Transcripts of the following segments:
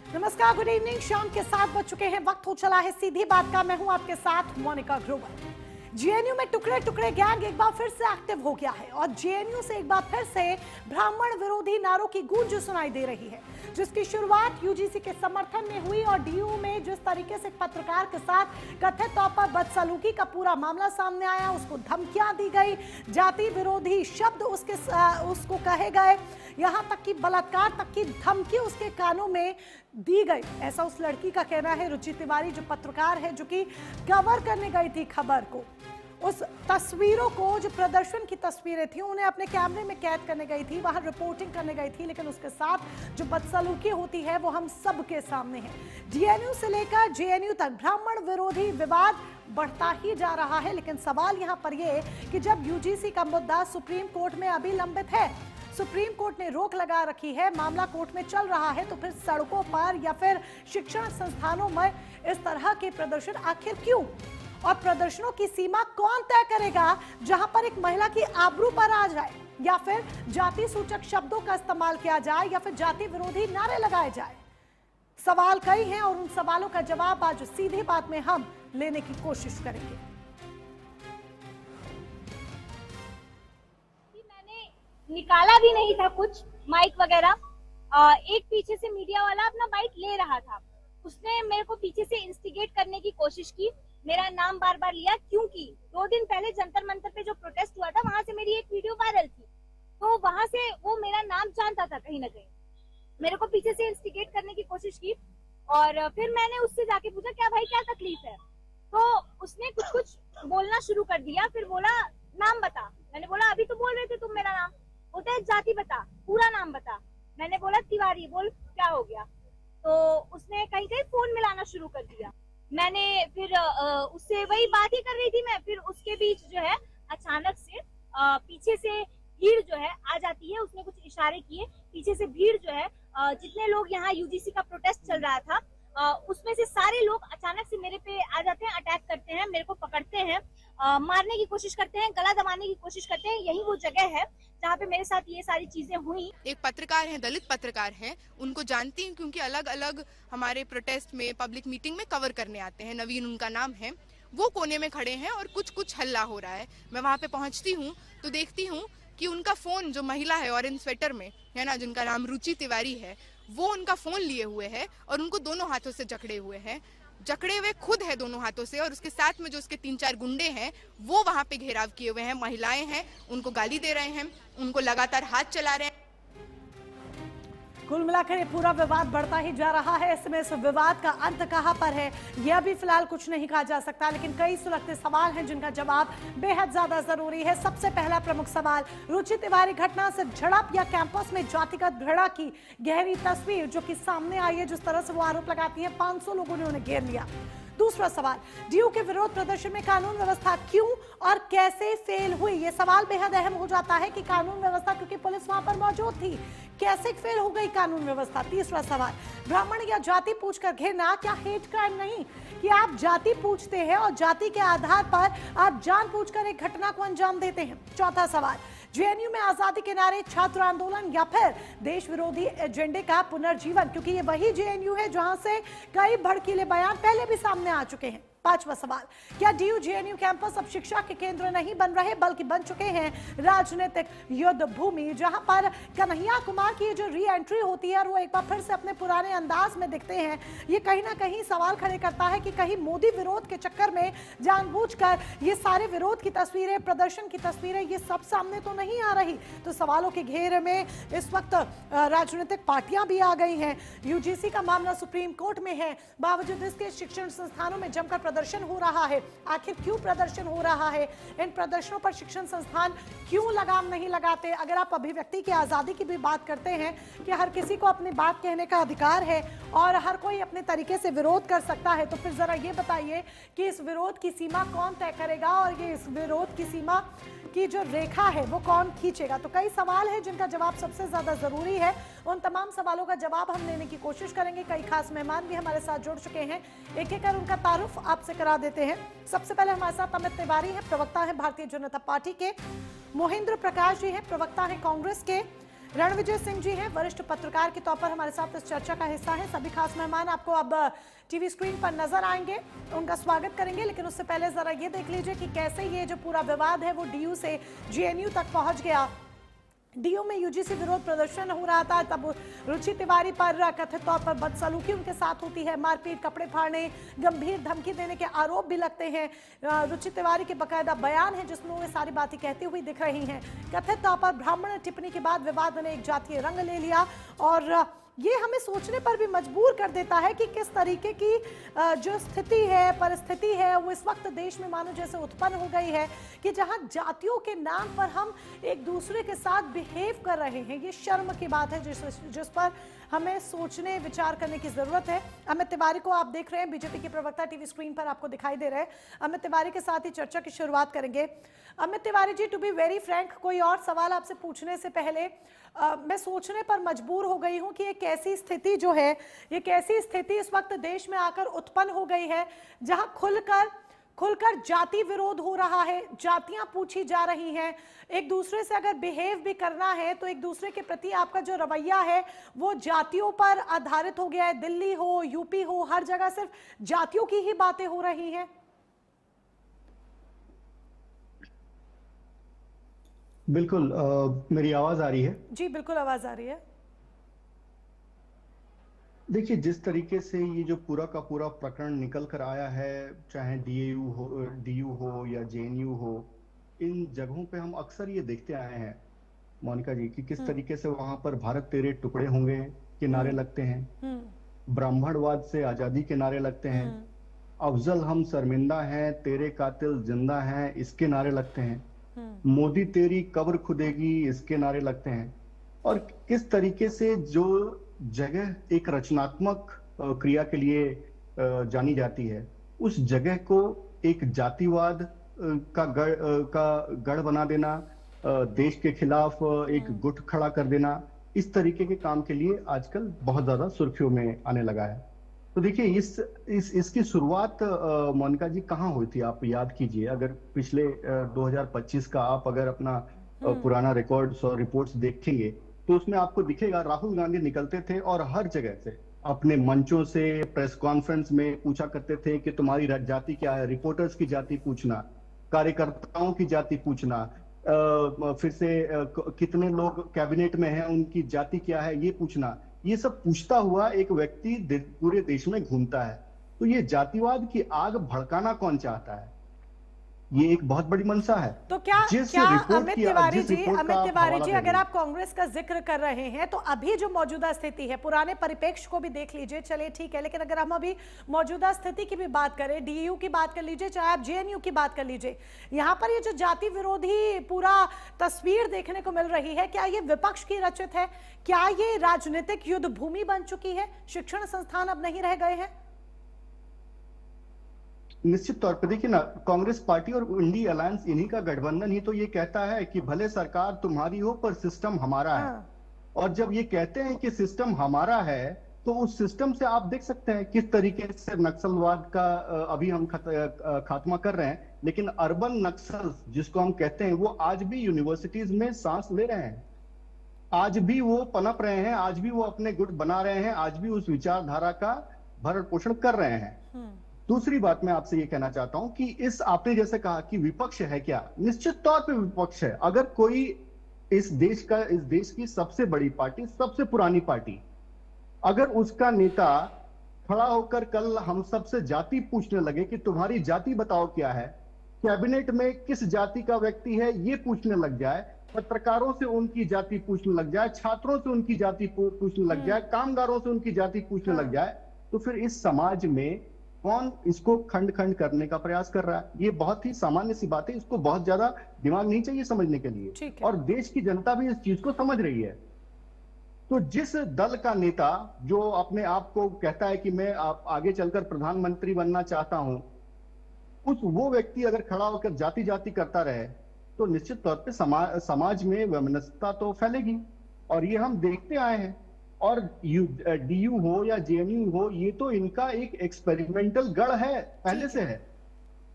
नमस्कार, good evening. शाम के 7 बज चुके हैं। वक्त हो चला है सीधी बात का। मैं हूं आपके साथ मोनिका ग्रोवर। जेएनयू में टुकड़े टुकड़े गैंग एक बार फिर से एक्टिव हो गया है और जेएनयू से एक बार फिर से ब्राह्मण विरोधी नारों की गूंज सुनाई दे रही है, जिसकी शुरुआत यूजीसी के समर्थन में हुई और डीयू में जिस तरीके से पत्रकार के साथ कथित तौर पर बदसलूकी का पूरा मामला सामने आया, उसको धमकियां दी गई, जाति विरोधी शब्द उसको कहे गए, यहां तक कि बलात्कार तक की धमकी उसके कानों में दी गई। ऐसा उस लड़की का कहना है, रुचि तिवारी, जो पत्रकार है, जो कि कवर करने गई थी खबर को। उस तस्वीरों को, जो प्रदर्शन की तस्वीरें थी, उन्हें अपने कैमरे में कैद करने गई थी, वहां रिपोर्टिंग करने गई थी, लेकिन उसके साथ जो बदसलूकी होती है वो हम सबके सामने है। डीएनयू से लेकर जेएनयू तक ब्राह्मण विरोधी विवाद बढ़ता ही जा रहा है। लेकिन सवाल यहां पर यह कि जब यूजीसी का मुद्दा सुप्रीम कोर्ट में अभी लंबित है, सुप्रीम कोर्ट ने रोक लगा रखी है, मामला कोर्ट में चल रहा है, तो फिर सड़कों पर या फिर शिक्षण संस्थानों में इस तरह के प्रदर्शन आखिर क्यों? और प्रदर्शनों की सीमा कौन तय करेगा, जहां पर एक महिला की आबरू पर आ जाए, या फिर जाति सूचक शब्दों का इस्तेमाल किया जाए, या फिर जाति विरोधी नारे लगाए जाए? सवाल कई हैं और उन सवालों का जवाब आज सीधी बात में हम लेने की कोशिश करेंगे। मैंने निकाला भी नहीं था कुछ माइक वगैरह। एक पीछे से मीडिया वाला अपना माइक ले रहा था, उसने मेरे को पीछे से इंस्टिगेट करने की कोशिश की, मेरा नाम बार बार लिया, क्योंकि 2 दिन पहले जंतर मंतर पे जो प्रोटेस्ट हुआ था, वहां से मेरी एक वीडियो वायरल थी, तो वहां से वो मेरा नाम जानता था कहीं ना कहीं। मेरे को पीछे से इंस्टिगेट करने की कोशिश की और फिर मैंने उससे जाके पूछा, क्या भाई क्या तकलीफ है? तो उसने कुछ कुछ बोलना शुरू कर दिया, फिर बोला नाम बता। मैंने बोला अभी तो बोल रहे थे तुम मेरा नाम। बोलते है जाति बता, पूरा नाम बता। मैंने बोला तिवारी। बोल क्या हो गया? तो उसने कहीं कहीं फोन मिलाना शुरू कर दिया। मैंने फिर उससे वही बात ही कर रही थी मैं, फिर उसके बीच जो है अचानक से पीछे से भीड़ जो है आ जाती है। उसने कुछ इशारे किए, पीछे से भीड़ जो है, जितने लोग यहाँ यूजीसी का प्रोटेस्ट चल रहा था, उसमें से सारे लोग अचानक से मेरे पे आ जाते हैं, अटैक करते हैं, मेरे को पकड़ते हैं, मारने की कोशिश करते हैं, गला दबाने की कोशिश करते हैं। यही वो जगह है जहाँ पे मेरे साथ ये सारी चीजें हुई। एक पत्रकार हैं, दलित पत्रकार हैं, उनको जानती हूँ क्योंकि अलग अलग हमारे प्रोटेस्ट में, पब्लिक मीटिंग में कवर करने आते हैं। नवीन उनका नाम है। वो कोने में खड़े हैं और कुछ हल्ला हो रहा है। मैं वहाँ पे पहुँचती हूँ तो देखती हूँ कि उनका फोन, जो महिला है ऑरेंज स्वेटर में है ना, जिनका नाम रुचि तिवारी है, वो उनका फोन लिए हुए है और उनको दोनों हाथों से जकड़े हुए हैं। जकड़े हुए खुद है दोनों हाथों से, और उसके साथ में जो उसके 3-4 गुंडे हैं वो वहां पे घेराव किए हुए हैं। महिलाएं हैं, उनको गाली दे रहे हैं, उनको लगातार हाथ चला रहे हैं। कुल मिलाकर ये पूरा विवाद बढ़ता ही जा रहा है। इसमें इस विवाद का अंत कहां पर है, यह भी फिलहाल कुछ नहीं कहा जा सकता, लेकिन कई सुलगते सवाल हैं जिनका जवाब बेहद ज्यादा जरूरी है। सबसे पहला प्रमुख सवाल, रुचि तिवारी घटना से झड़प या कैंपस में जातिगत घृणा की गहरी तस्वीर जो कि सामने आई है, जिस तरह से वो आरोप लगाती है, 500 लोगों ने उन्हें घेर लिया। दूसरा सवाल, डीयू के विरोध प्रदर्शन में कानून व्यवस्था क्यों और कैसे फेल हुई? ये सवाल बेहद अहम हो जाता है कि कानून व्यवस्था, क्योंकि पुलिस वहां पर मौजूद थी, कैसे फेल हो गई कानून व्यवस्था? तीसरा सवाल, ब्राह्मण या जाति पूछकर घेरना क्या हेट क्राइम नहीं? कि आप जाति पूछते हैं और जाति के आधार पर आप जानबूझकर एक घटना को अंजाम देते हैं। चौथा सवाल, जेएनयू में आजादी के नारे, छात्र आंदोलन या फिर देश विरोधी एजेंडे का पुनर्जीवन, क्योंकि ये वही जेएनयू है जहां से कई भड़कीले बयान पहले भी सामने आ चुके हैं। पांचवा सवाल, क्या डीयू जेएनयू कैंपस अब शिक्षा के केंद्र नहीं बन रहे बल्कि बन चुके हैं राजनीतिक युद्ध भूमि, जहां पर कन्हैया कुमार की जो री एंट्री होती है और वो एक बार फिर से अपने पुराने अंदाज में दिखते हैं। ये कहीं ना कहीं सवाल खड़े करता है कि कहीं मोदी विरोध के चक्कर में जानबूझकर ये सारे विरोध की तस्वीरें, प्रदर्शन की तस्वीरें, ये सब सामने तो नहीं आ रही। तो सवालों के घेरे में इस वक्त राजनीतिक पार्टियां भी आ गई हैं। यूजीसी का मामला सुप्रीम कोर्ट में है, बावजूद इसके शिक्षण संस्थानों में जमकर प्रदर्शन हो रहा है। आखिर क्यों प्रदर्शन हो रहा है? इन प्रदर्शनों पर शिक्षण संस्थान क्यों लगाम नहीं लगाते? अगर आप अभिव्यक्ति की आजादी की भी बात करते हैं कि हर किसी को अपनी बात कहने का अधिकार है और हर कोई अपने तरीके से विरोध कर सकता है, तो फिर जरा ये बताइए कि इस विरोध की सीमा कौन तय करेगा और ये इस विरोध की सीमा की जो रेखा है वो कौन खींचेगा? तो कई सवाल हैं जिनका जवाब सबसे ज्यादा जरूरी है। उन तमाम सवालों का जवाब हम लेने की कोशिश करेंगे। कई खास मेहमान भी हमारे साथ जुड़ चुके हैं, एक एक कर उनका तारुफ आपसे करा देते हैं। सबसे पहले हमारे साथ अमित तिवारी हैं, प्रवक्ता हैं भारतीय जनता पार्टी के। मोहिंद्र प्रकाश जी हैं, प्रवक्ता हैं कांग्रेस के। रणविजय सिंह जी हैं, वरिष्ठ पत्रकार के तौर पर हमारे साथ इस चर्चा का हिस्सा है। सभी खास मेहमान आपको अब टीवी स्क्रीन पर नजर आएंगे, उनका स्वागत करेंगे। लेकिन उससे पहले जरा ये देख लीजिए कि कैसे ये जो पूरा विवाद है वो डीयू से जेएनयू तक पहुंच गया। डीयू में यूजीसी विरोध प्रदर्शन हो रहा था, तब रुचि तिवारी पर कथित तौर पर बदसलूकी उनके साथ होती है, मारपीट, कपड़े फाड़ने, गंभीर धमकी देने के आरोप भी लगते हैं। रुचि तिवारी के बकायदा बयान है जिसमें वो सारी बातें कहती हुई दिख रही हैं। कथित तौर पर ब्राह्मण टिप्पणी के बाद विवाद ने एक जातीय रंग ले लिया और ये हमें सोचने पर भी मजबूर कर देता है कि किस तरीके की जो स्थिति है, परिस्थिति है, वो इस वक्त देश में मानो जैसे उत्पन्न हो गई है कि जहां जातियों के नाम पर हम एक दूसरे के साथ बिहेव कर रहे हैं। ये शर्म की बात है जिस पर हमें सोचने विचार करने की जरूरत है। अमित तिवारी को आप देख रहे हैं, बीजेपी के प्रवक्ता टीवी स्क्रीन पर आपको दिखाई दे रहे हैं। अमित तिवारी के साथ ही चर्चा की शुरुआत करेंगे। Amit Tiwari ji, to be very Frank, कोई और सवाल आपसे पूछने से पहले मैं सोचने पर मजबूर हो गई हूं कि ये कैसी स्थिति जो है, ये कैसी स्थिति इस वक्त देश में आकर उत्पन्न हो गई है जहां खुलकर जाति विरोध हो रहा है, जातियां पूछी जा रही हैं। एक दूसरे से अगर बिहेव भी करना है तो एक दूसरे के प्रति आपका जो रवैया है वो जातियों पर आधारित हो गया है। दिल्ली हो, यूपी हो, हर जगह सिर्फ जातियों की ही बातें हो रही हैं। बिल्कुल। मेरी आवाज आ रही है? जी बिल्कुल आवाज आ रही है। देखिए, जिस तरीके से ये जो पूरा का पूरा प्रकरण निकल कर आया है, चाहे डीयू हो या जेएनयू हो, इन जगहों पे हम अक्सर ये देखते आए हैं मोनिका जी कि किस तरीके से वहां पर भारत तेरे टुकड़े होंगे के नारे लगते हैं, ब्राह्मणवाद से आजादी के नारे लगते हैं, अफजल हम शर्मिंदा हैं, तेरे कातिल जिंदा हैं, इसके नारे लगते हैं, मोदी तेरी कब्र खुदेगी, इसके नारे लगते हैं। और किस तरीके से जो जगह एक रचनात्मक क्रिया के लिए जानी जाती है, उस जगह को एक जातिवाद का गढ़ बना देना, देश के खिलाफ एक गुट खड़ा कर देना, इस तरीके के काम के लिए आजकल बहुत ज्यादा सुर्खियों में आने लगा है। तो देखिए, इसकी शुरुआत मोनिका जी कहाँ हुई थी, आप याद कीजिए। अगर पिछले 2025 का आप अगर अपना पुराना रिकॉर्ड्स और रिपोर्ट्स देखेंगे तो उसमें आपको दिखेगा राहुल गांधी निकलते थे और हर जगह से अपने मंचों से प्रेस कॉन्फ्रेंस में पूछा करते थे कि तुम्हारी जाति क्या है, रिपोर्टर्स की जाति पूछना, कार्यकर्ताओं की जाति पूछना, फिर से कितने लोग कैबिनेट में हैं उनकी जाति क्या है ये पूछना। ये सब पूछता हुआ एक व्यक्ति पूरे देश में घूमता है। तो ये जातिवाद की आग भड़काना कौन चाहता है? ये एक बहुत बड़ी मंशा है। तो क्या अमित तिवारी जी, अगर आप कांग्रेस का जिक्र कर रहे हैं तो अभी जो मौजूदा स्थिति है, पुराने परिप्रेक्ष्य को भी देख लीजिए, चलिए ठीक है, लेकिन अगर हम अभी मौजूदा स्थिति की भी बात करें, डीयू की बात कर लीजिए, चाहे आप जेएनयू की बात कर लीजिए, यहाँ पर ये जो जाति विरोधी पूरा तस्वीर देखने को मिल रही है, क्या ये विपक्ष की रचित है? क्या ये राजनीतिक युद्ध भूमि बन चुकी है? शिक्षण संस्थान अब नहीं रह गए हैं? निश्चित तौर पर देखिए ना, कांग्रेस पार्टी और इंडिया अलायंस, इन्हीं का गठबंधन ही तो ये कहता है कि भले सरकार तुम्हारी हो पर सिस्टम हमारा है। और जब ये कहते हैं कि सिस्टम हमारा है तो उस सिस्टम से आप देख सकते हैं किस तरीके से नक्सलवाद का अभी हम खात्मा कर रहे हैं। लेकिन अर्बन नक्सल जिसको हम कहते हैं, वो आज भी यूनिवर्सिटीज में सांस ले रहे हैं, आज भी वो पनप रहे हैं, आज भी वो अपने गुट बना रहे हैं, आज भी उस विचारधारा का भरण पोषण कर रहे हैं। दूसरी बात मैं आपसे ये कहना चाहता हूं कि इस आपने जैसे कहा कि विपक्ष है क्या, निश्चित तौर पे विपक्ष है। अगर कोई इस देश की सबसे बड़ी पार्टी, सबसे पुरानी पार्टी, अगर उसका नेता खड़ा होकर कल हम सबसे जाति पूछने लगे कि तुम्हारी जाति बताओ क्या है, कैबिनेट में किस जाति का व्यक्ति है ये पूछने लग जाए, पत्रकारों से उनकी जाति पूछने लग जाए, छात्रों से उनकी जाति पूछने लग जाए, कामगारों से उनकी जाति पूछने लग जाए, तो फिर इस समाज में कौन इसको खंड खंड करने का प्रयास कर रहा है? ये बहुत ही सामान्य सी बात है, इसको बहुत ज्यादा दिमाग नहीं चाहिए समझने के लिए। और देश की जनता भी इस चीज को समझ रही है। तो जिस दल का नेता जो अपने आप को कहता है कि मैं आगे चलकर प्रधानमंत्री बनना चाहता हूं, वो व्यक्ति अगर खड़ा होकर जाति जाति करता रहे तो निश्चित तौर पे समाज में वैमनस्यता तो फैलेगी। और ये हम देखते आए हैं। और डीयू हो या जेएनयू हो, ये तो इनका एक एक्सपेरिमेंटल गढ़ है, पहले से है,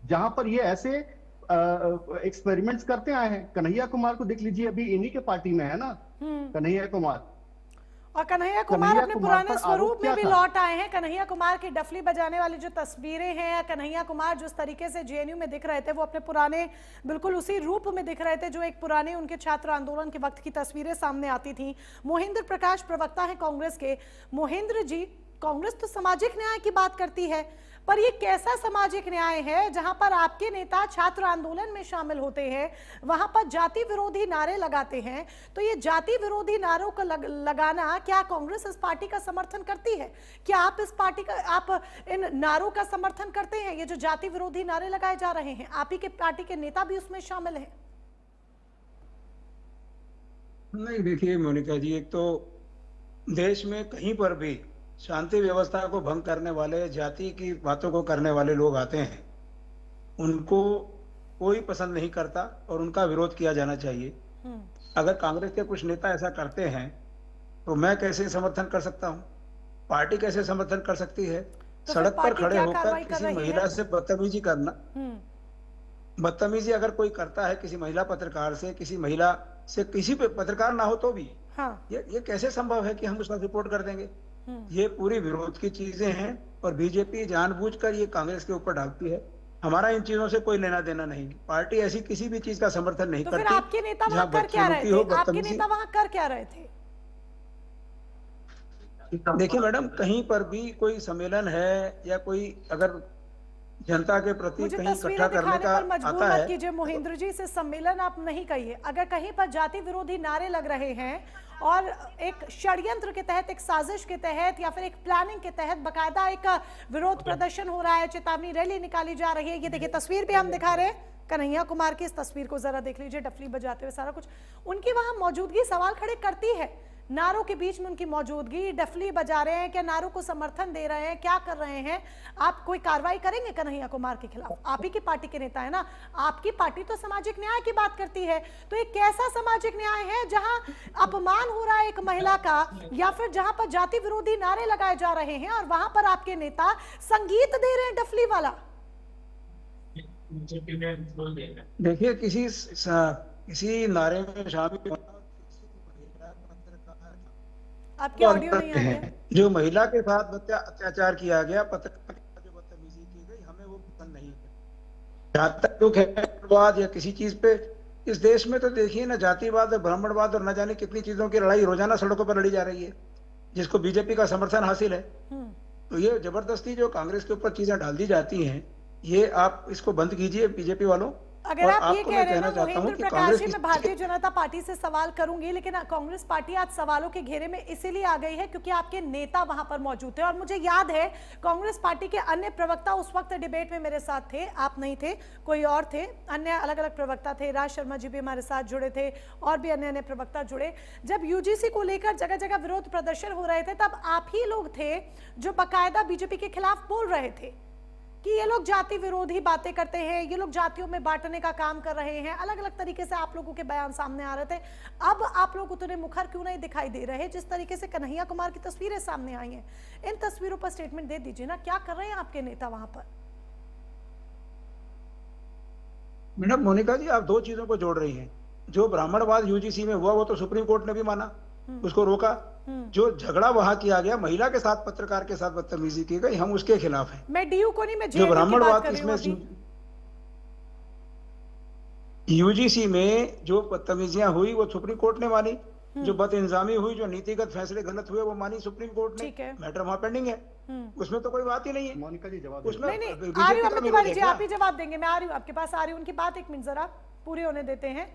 जहां पर ये ऐसे एक्सपेरिमेंट्स करते आए हैं। कन्हैया कुमार को देख लीजिए, अभी इन्हीं के पार्टी में है ना कन्हैया कुमार। और कन्हैया कुमार अपने पुराने पर स्वरूप आरोप में क्या भी था? लौट आए हैं। कन्हैया कुमार की डफली बजाने वाली जो तस्वीरें हैं, या कन्हैया कुमार जिस तरीके से जेएनयू में दिख रहे थे, वो अपने पुराने बिल्कुल उसी रूप में दिख रहे थे जो एक पुराने उनके छात्र आंदोलन के वक्त की तस्वीरें सामने आती थी। मोहिंद्र प्रकाश प्रवक्ता है कांग्रेस के। मोहिंद्र जी, कांग्रेस तो सामाजिक न्याय की बात करती है, पर ये कैसा सामाजिक न्याय है जहां पर आपके नेता छात्र आंदोलन में शामिल होते हैं, वहां पर जाति विरोधी नारे लगाते हैं? तो ये जाति विरोधी नारों को लगाना, क्या कांग्रेस इस पार्टी का समर्थन करती है? क्या आप इस पार्टी का, आप इन नारों का समर्थन करते हैं? ये जो जाति विरोधी नारे लगाए जा रहे हैं, आप ही के पार्टी के नेता भी उसमें शामिल हैं? नहीं, देखिए मोनिका जी, एक तो देश में कहीं पर भी शांति व्यवस्था को भंग करने वाले, जाति की बातों को करने वाले लोग आते हैं, उनको कोई पसंद नहीं करता और उनका विरोध किया जाना चाहिए। अगर कांग्रेस के कुछ नेता ऐसा करते हैं तो मैं कैसे समर्थन कर सकता हूं? पार्टी कैसे समर्थन कर सकती है? तो सड़क पर खड़े क्या होकर कार्रवाई कर किसी रही महिला है? से बदतमीजी करना, बदतमीजी अगर कोई करता है किसी महिला पत्रकार से, किसी महिला से, किसी पे पत्रकार ना हो तो भी, हाँ। ये कैसे संभव है कि हम उसका रिपोर्ट कर देंगे? ये पूरी विरोध की चीजें हैं और बीजेपी जानबूझकर ये कांग्रेस के ऊपर डालती है। हमारा इन चीजों से कोई लेना देना नहीं। पार्टी ऐसी किसी भी चीज का समर्थन नहीं तो करती। फिर आपके नेता वहां कर क्या रहे थे? आपके नेता वहां कर क्या रहे थे? देखिए मैडम, कहीं पर भी कोई सम्मेलन है या कोई अगर जनता के प्रति मुझे कहीं तस्वीरें इकट्ठा करने दिखाने का पर मजबूर आता मत है, कीजिए मोहिंद्र जी, से सम्मेलन आप नहीं कहिए। अगर कहीं पर जाति विरोधी नारे लग रहे हैं और एक षड्यंत्र के तहत, एक साजिश के तहत, या फिर एक प्लानिंग के तहत बाकायदा एक विरोध प्रदर्शन हो रहा है, चेतावनी रैली निकाली जा रही है, ये देखिए तस्वीर भी हम दिखा रहे हैं कन्हैया कुमार की। इस तस्वीर को जरा देख लीजिए, डफली बजाते हुए सारा कुछ। उनकी वहां मौजूदगी सवाल खड़े करती है। नारों के बीच में उनकी मौजूदगी, डफली बजा रहे हैं, क्या नारों को समर्थन दे रहे हैं, क्या कर रहे हैं? आप कोई कार्रवाई करेंगे कन्हैया कुमार के खिलाफ? आप ही की पार्टी के नेता है ना, आपकी पार्टी तो सामाजिक न्याय की बात करती है। तो ये कैसा सामाजिक न्याय है जहां अपमान हो रहा है एक महिला का, या फिर जहां पर जाति विरोधी नारे लगाए जा रहे हैं और वहां पर आपके नेता संगीत दे रहे हैं डफली वाला? देखिए किसी नारे में शामिल आपकी ऑडियो नहीं आ रही है। जो महिला के साथ अत्याचार किया गया, पत्रकार जो बदतमीजी की गई, हमें वो पसंद नहीं है। जहाँ तक दुख है या किसी चीज पे, इस देश में तो देखिए ना, जातिवाद और ब्राह्मणवाद और न जाने कितनी चीजों की लड़ाई रोजाना सड़कों पर लड़ी जा रही है, जिसको बीजेपी का समर्थन हासिल है। तो ये जबरदस्ती जो कांग्रेस के ऊपर चीजें डाल दी जाती हैं, ये आप इसको बंद कीजिए बीजेपी वालों। अगर आप ये कह रहे हैं ना मोहिंद्र प्रकाश जी, मैं कांग्रेस भारतीय जनता पार्टी से सवाल करूंगी, लेकिन कांग्रेस पार्टी आज सवालों के घेरे में इसीलिए आ गई है क्योंकि आपके नेता वहां पर मौजूद थे। और मुझे याद है कांग्रेस पार्टी के अन्य प्रवक्ता उस वक्त डिबेट में मेरे साथ थे, आप नहीं थे, कोई और थे, अन्य अलग अलग प्रवक्ता थे। राज शर्मा जी भी हमारे साथ जुड़े थे और भी अन्य अन्य प्रवक्ता जुड़े। जब यूजीसी को लेकर जगह जगह विरोध प्रदर्शन हो रहे थे, तब आप ही लोग थे जो बाकायदा बीजेपी के खिलाफ बोल रहे थे कि ये लोग जाति विरोधी बातें करते हैं, ये लोग जातियों में बांटने का काम कर रहे हैं। अलग अलग तरीके से आप लोगों के बयान सामने आ रहे थे। अब आप लोग उतने मुखर क्यों नहीं दिखाई दे रहे? जिस तरीके से कन्हैया कुमार की तस्वीरें सामने आई हैं, इन तस्वीरों पर स्टेटमेंट दे दीजिए ना, क्या कर रहे हैं आपके नेता वहां पर? मैडम मोनिका जी, आप दो चीजों को जोड़ रही हैं। जो ब्राह्मणवाद यूजीसी में हुआ वो तो सुप्रीम कोर्ट ने भी माना, उसको रोका। जो झगड़ा वहां किया गया, महिला के साथ, पत्रकार के साथ बदतमीजी की गई, हम उसके खिलाफ हैं। मैं डीयू को नहीं, मैं जो ब्राह्मणवाद इसमें यूजीसी में जो बदतमीजियां हुई वो सुप्रीम कोर्ट ने मानी, जो बदइंजामी हुई, जो नीतिगत फैसले गलत हुए वो मानी सुप्रीम कोर्ट ने। मैटर वहां पेंडिंग है, उसमें तो कोई बात ही नहीं है। मोनिका जी जवाब उसमें नहीं, आ रही हूं अमित तिवारी जी, आप ही जवाब देंगे। मैं आ रही हूं आपके पास, आ रही हूं। उनकी बात एक मिनट जरा पूरी होने देते हैं।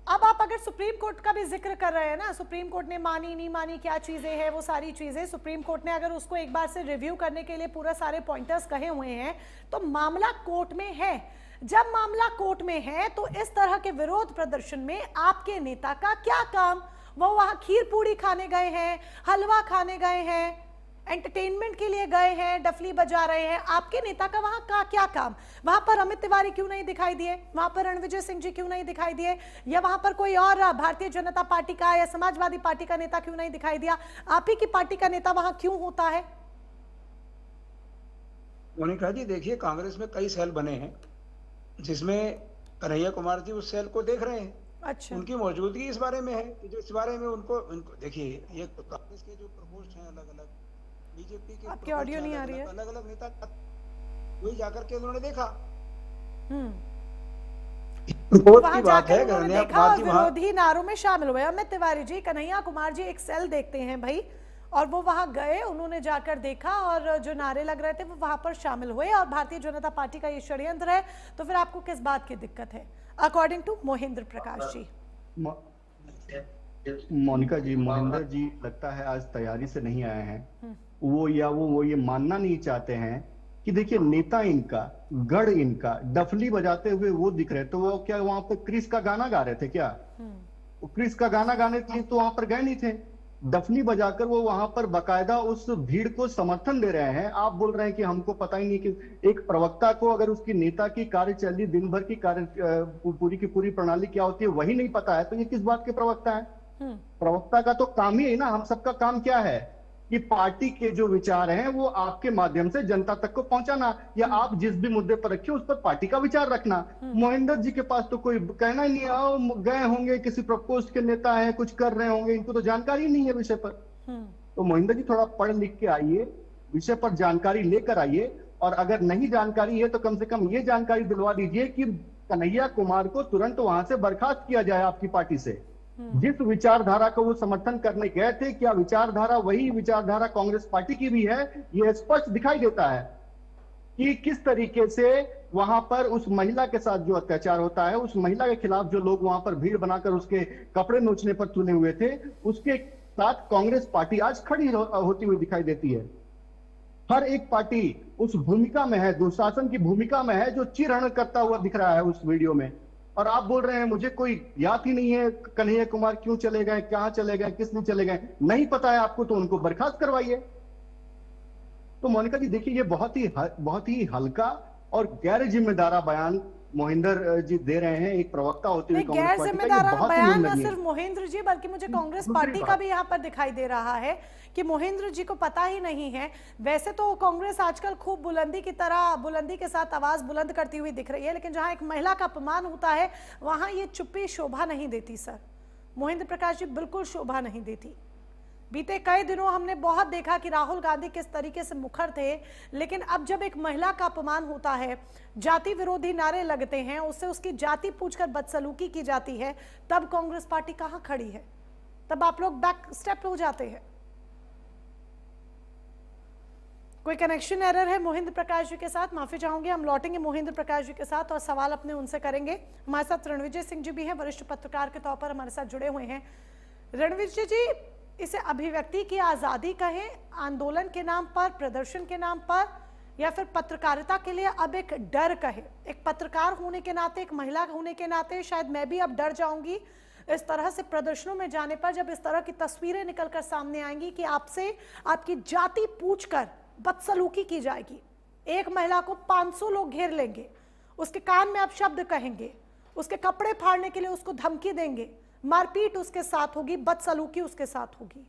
अब आप अगर सुप्रीम कोर्ट का भी जिक्र कर रहे हैं ना, सुप्रीम कोर्ट ने मानी नहीं मानी, क्या चीजें हैं, वो सारी चीजें सुप्रीम कोर्ट ने अगर उसको एक बार से रिव्यू करने के लिए पूरा सारे पॉइंटर्स कहे हुए हैं, तो मामला कोर्ट में है। जब मामला कोर्ट में है तो इस तरह के विरोध प्रदर्शन में आपके नेता का क्या काम? वो वहां खीर पूड़ी खाने गए हैं, हलवा खाने गए हैं, एंटरटेनमेंट के लिए गए हैं, डफली बजा रहे हैं। आपके नेता का वहां का क्या काम? वहां पर अमित तिवारी क्यों नहीं दिखाई दिए? वहां पर रणविजय सिंह जी क्यों नहीं दिखाई दिए? या वहां पर कोई और भारतीय जनता पार्टी का या समाजवादी पार्टी का नेता क्यों नहीं दिखाई दिया? आप ही की पार्टी का नेता वहां क्यों होता है? मोनिका जी देखिए, कांग्रेस में कई सेल बने हैं जिसमें कन्हैया कुमार जी उस सेल को देख रहे हैं। अच्छा। उनकी मौजूदगी इस बारे में है कि जो इस बारे में उनको देखिए, ये कांग्रेस के जो प्रपोस्ट हैं अलग अलग, बीजेपी के आपकी ऑडियो नहीं आ रही है। अलग अलग नेता वही जाकर के उन्होंने देखा। वहां जाकर उन्होंने देखा और विरोधी नारों में शामिल हुए। अमित तिवारी जी, कन्हैया कुमार जी एक सेल देखते हैं भाई, और वो वहां गए, उन्होंने जाकर देखा और जो नारे लग रहे थे वो वहां पर शामिल हुए, और भारतीय जनता पार्टी का ये षड्यंत्र है। तो फिर आपको किस बात की दिक्कत है अकॉर्डिंग टू मोहिंद्र प्रकाश जी? मोनिका जी, मोहिंदर जी लगता है आज तैयारी से नहीं आए हैं। वो ये मानना नहीं चाहते हैं कि देखिए नेता इनका, गढ़ इनका डफली बजाते हुए वो दिख रहे, तो वो क्या वहां पर क्रिस का गाना गा रहे थे क्या? वो क्रिस का गाना गाने के लिए तो वहां पर गए नहीं थे। डफली बजाकर वो वहां पर बकायदा उस भीड़ को समर्थन दे रहे हैं। आप बोल रहे हैं कि हमको पता ही नहीं कि एक प्रवक्ता को अगर उसकी नेता की कार्यशैली, दिन भर की पूरी की पूरी प्रणाली क्या होती है वही नहीं पता है, तो ये किस बात के प्रवक्ता है? प्रवक्ता का तो काम ही है ना, हम सबका काम क्या है कि पार्टी के जो विचार हैं वो आपके माध्यम से जनता तक को पहुंचाना, या आप जिस भी मुद्दे पर रखिए उस पर पार्टी का विचार रखना। मोहिंदर जी के पास तो कोई कहना ही नहीं है, गए होंगे किसी प्रपोस्ट के नेता हैं, कुछ कर रहे होंगे, इनको तो जानकारी नहीं है विषय पर। तो मोहिंदर जी थोड़ा पढ़ लिख के आइए, विषय पर जानकारी लेकर आइए, और अगर नहीं जानकारी है तो कम से कम ये जानकारी दिलवा दीजिए कि कन्हैया कुमार को तुरंत वहां से बर्खास्त किया जाए आपकी पार्टी से। जिस विचारधारा को वो समर्थन करने गए थे, क्या विचारधारा वही विचारधारा कांग्रेस पार्टी की भी है? यह स्पष्ट दिखाई देता है कि किस तरीके से वहां पर उस महिला के साथ जो अत्याचार होता है, उस महिला के खिलाफ जो लोग वहां पर भीड़ बनाकर उसके कपड़े नोचने पर तुले हुए थे, उसके साथ कांग्रेस पार्टी आज खड़ी होती हुई दिखाई देती है। हर एक पार्टी उस भूमिका में है, दुशासन की भूमिका में है, जो चिरहरण करता हुआ दिख रहा है उस वीडियो में। और आप बोल रहे हैं मुझे कोई याद ही नहीं है कन्हैया कुमार क्यों चले गए, कहां चले गए, किस लिए चले गए, नहीं पता है आपको तो उनको बर्खास्त करवाइए। तो मोनिका जी देखिए, ये बहुत ही हल्का और गैर जिम्मेदार बयान मोहिंदर जी दे रहे हैं एक प्रवक्ता होते हुए। गैर जिम्मेदार बयान न सिर्फ मोहिंद्र जी बल्कि मुझे कांग्रेस पार्टी का भी यहाँ पर दिखाई दे रहा है कि मोहिंद्र जी को पता ही नहीं है। वैसे तो कांग्रेस आजकल खूब बुलंदी के साथ आवाज बुलंद करती हुई दिख रही है, लेकिन जहां एक महिला का अपमान होता है वहां ये चुप्पी शोभा नहीं देती। सर मोहिंद्र प्रकाश जी बिल्कुल शोभा नहीं देती। बीते कई दिनों हमने बहुत देखा कि राहुल गांधी किस तरीके से मुखर थे, लेकिन अब जब एक महिला का अपमान होता है, जाति विरोधी नारे लगते हैं, उससे उसकी जाति पूछकर बदसलूकी की जाती है, तब कांग्रेस पार्टी कहां खड़ी है? तब आप लोग बैक स्टेप हो जाते हैं। कोई कनेक्शन एरर है मोहिंद्र प्रकाश जी के साथ, माफी चाहूंगी। हम लौटेंगे मोहिंद्र प्रकाश जी के साथ और सवाल अपने उनसे करेंगे। हमारे साथ रणविजय सिंह जी भी हैं, वरिष्ठ पत्रकार के तौर पर हमारे साथ जुड़े हुए हैं। रणविजय जी, इसे अभिव्यक्ति की आजादी कहें, आंदोलन के नाम पर, प्रदर्शन के नाम पर, या फिर पत्रकारिता के लिए अब एक डर कहे? एक पत्रकार होने के नाते, एक महिला होने के नाते शायद मैं भी अब डर जाऊंगी इस तरह से प्रदर्शनों में जाने पर, जब इस तरह की तस्वीरें निकलकर सामने आएंगी कि आपसे आपकी जाति पूछकर बदसलूकी की जाएगी। एक महिला को 500 लोग घेर लेंगे, उसके कान में आप शब्द कहेंगे, उसके कपड़े फाड़ने के लिए उसको धमकी देंगे, मारपीट उसके साथ होगी, बदसलूकी उसके साथ होगी।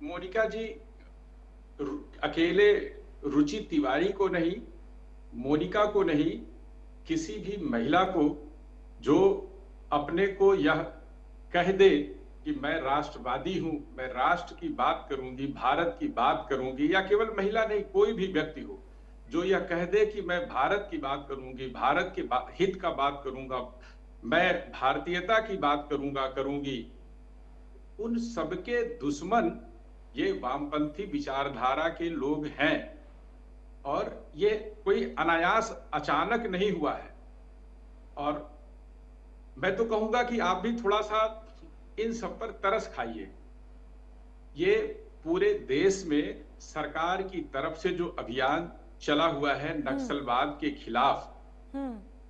मोनिका जी, अकेले रुचि तिवारी को नहीं, मोनिका को नहीं, किसी भी महिला को जो अपने को यह कह दे कि मैं राष्ट्रवादी हूं, मैं राष्ट्र की बात करूंगी, भारत की बात करूंगी, या केवल महिला नहीं, कोई भी व्यक्ति हो जो यह कह दे कि मैं भारत की बात करूंगी, भारत के हित का बात करूंगा, मैं भारतीयता की बात करूंगी, उन सबके दुश्मन ये वामपंथी विचारधारा के लोग हैं। और ये कोई अनायास अचानक नहीं हुआ है। और मैं तो कहूंगा कि आप भी थोड़ा सा इन सब पर तरस खाइए। ये पूरे देश में सरकार की तरफ से जो अभियान चला हुआ है नक्सलवाद के खिलाफ,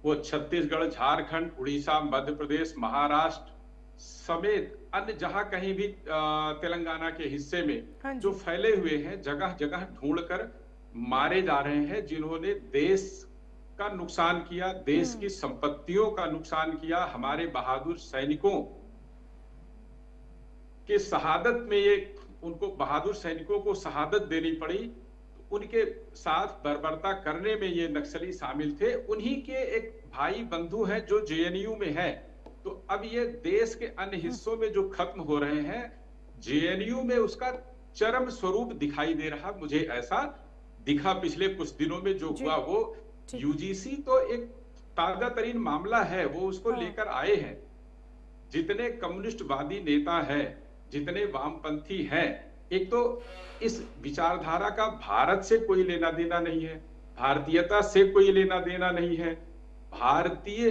वो छत्तीसगढ़, झारखंड, उड़ीसा, मध्य प्रदेश, महाराष्ट्र समेत अन्य जहां कहीं भी तेलंगाना के हिस्से में जो फैले हुए हैं, जगह जगह ढूंढकर मारे जा रहे हैं जिन्होंने देश का नुकसान किया, देश की संपत्तियों का नुकसान किया। हमारे बहादुर सैनिकों के शहादत में ये उनको बहादुर सैनिकों को शहादत देनी पड़ी। उनके साथ बर्बरता करने में ये नक्सली शामिल थे। उन्हीं के एक भाई बंधु हैं जो जेएनयू में है। तो अब ये देश के अन्य हिस्सों में जो खत्म हो रहे हैं, जेएनयू में उसका चरम स्वरूप दिखाई दे रहा। मुझे ऐसा दिखा पिछले कुछ दिनों में जो हुआ वो। यूजीसी तो एक ताजा तरीन मामला है, वो उसको लेकर आए हैं। जितने कम्युनिस्टवादी नेता हैं, जितने वामपंथी हैं, एक तो इस विचारधारा का भारत से कोई लेना देना नहीं है, भारतीयता से कोई लेना देना नहीं है, भारतीय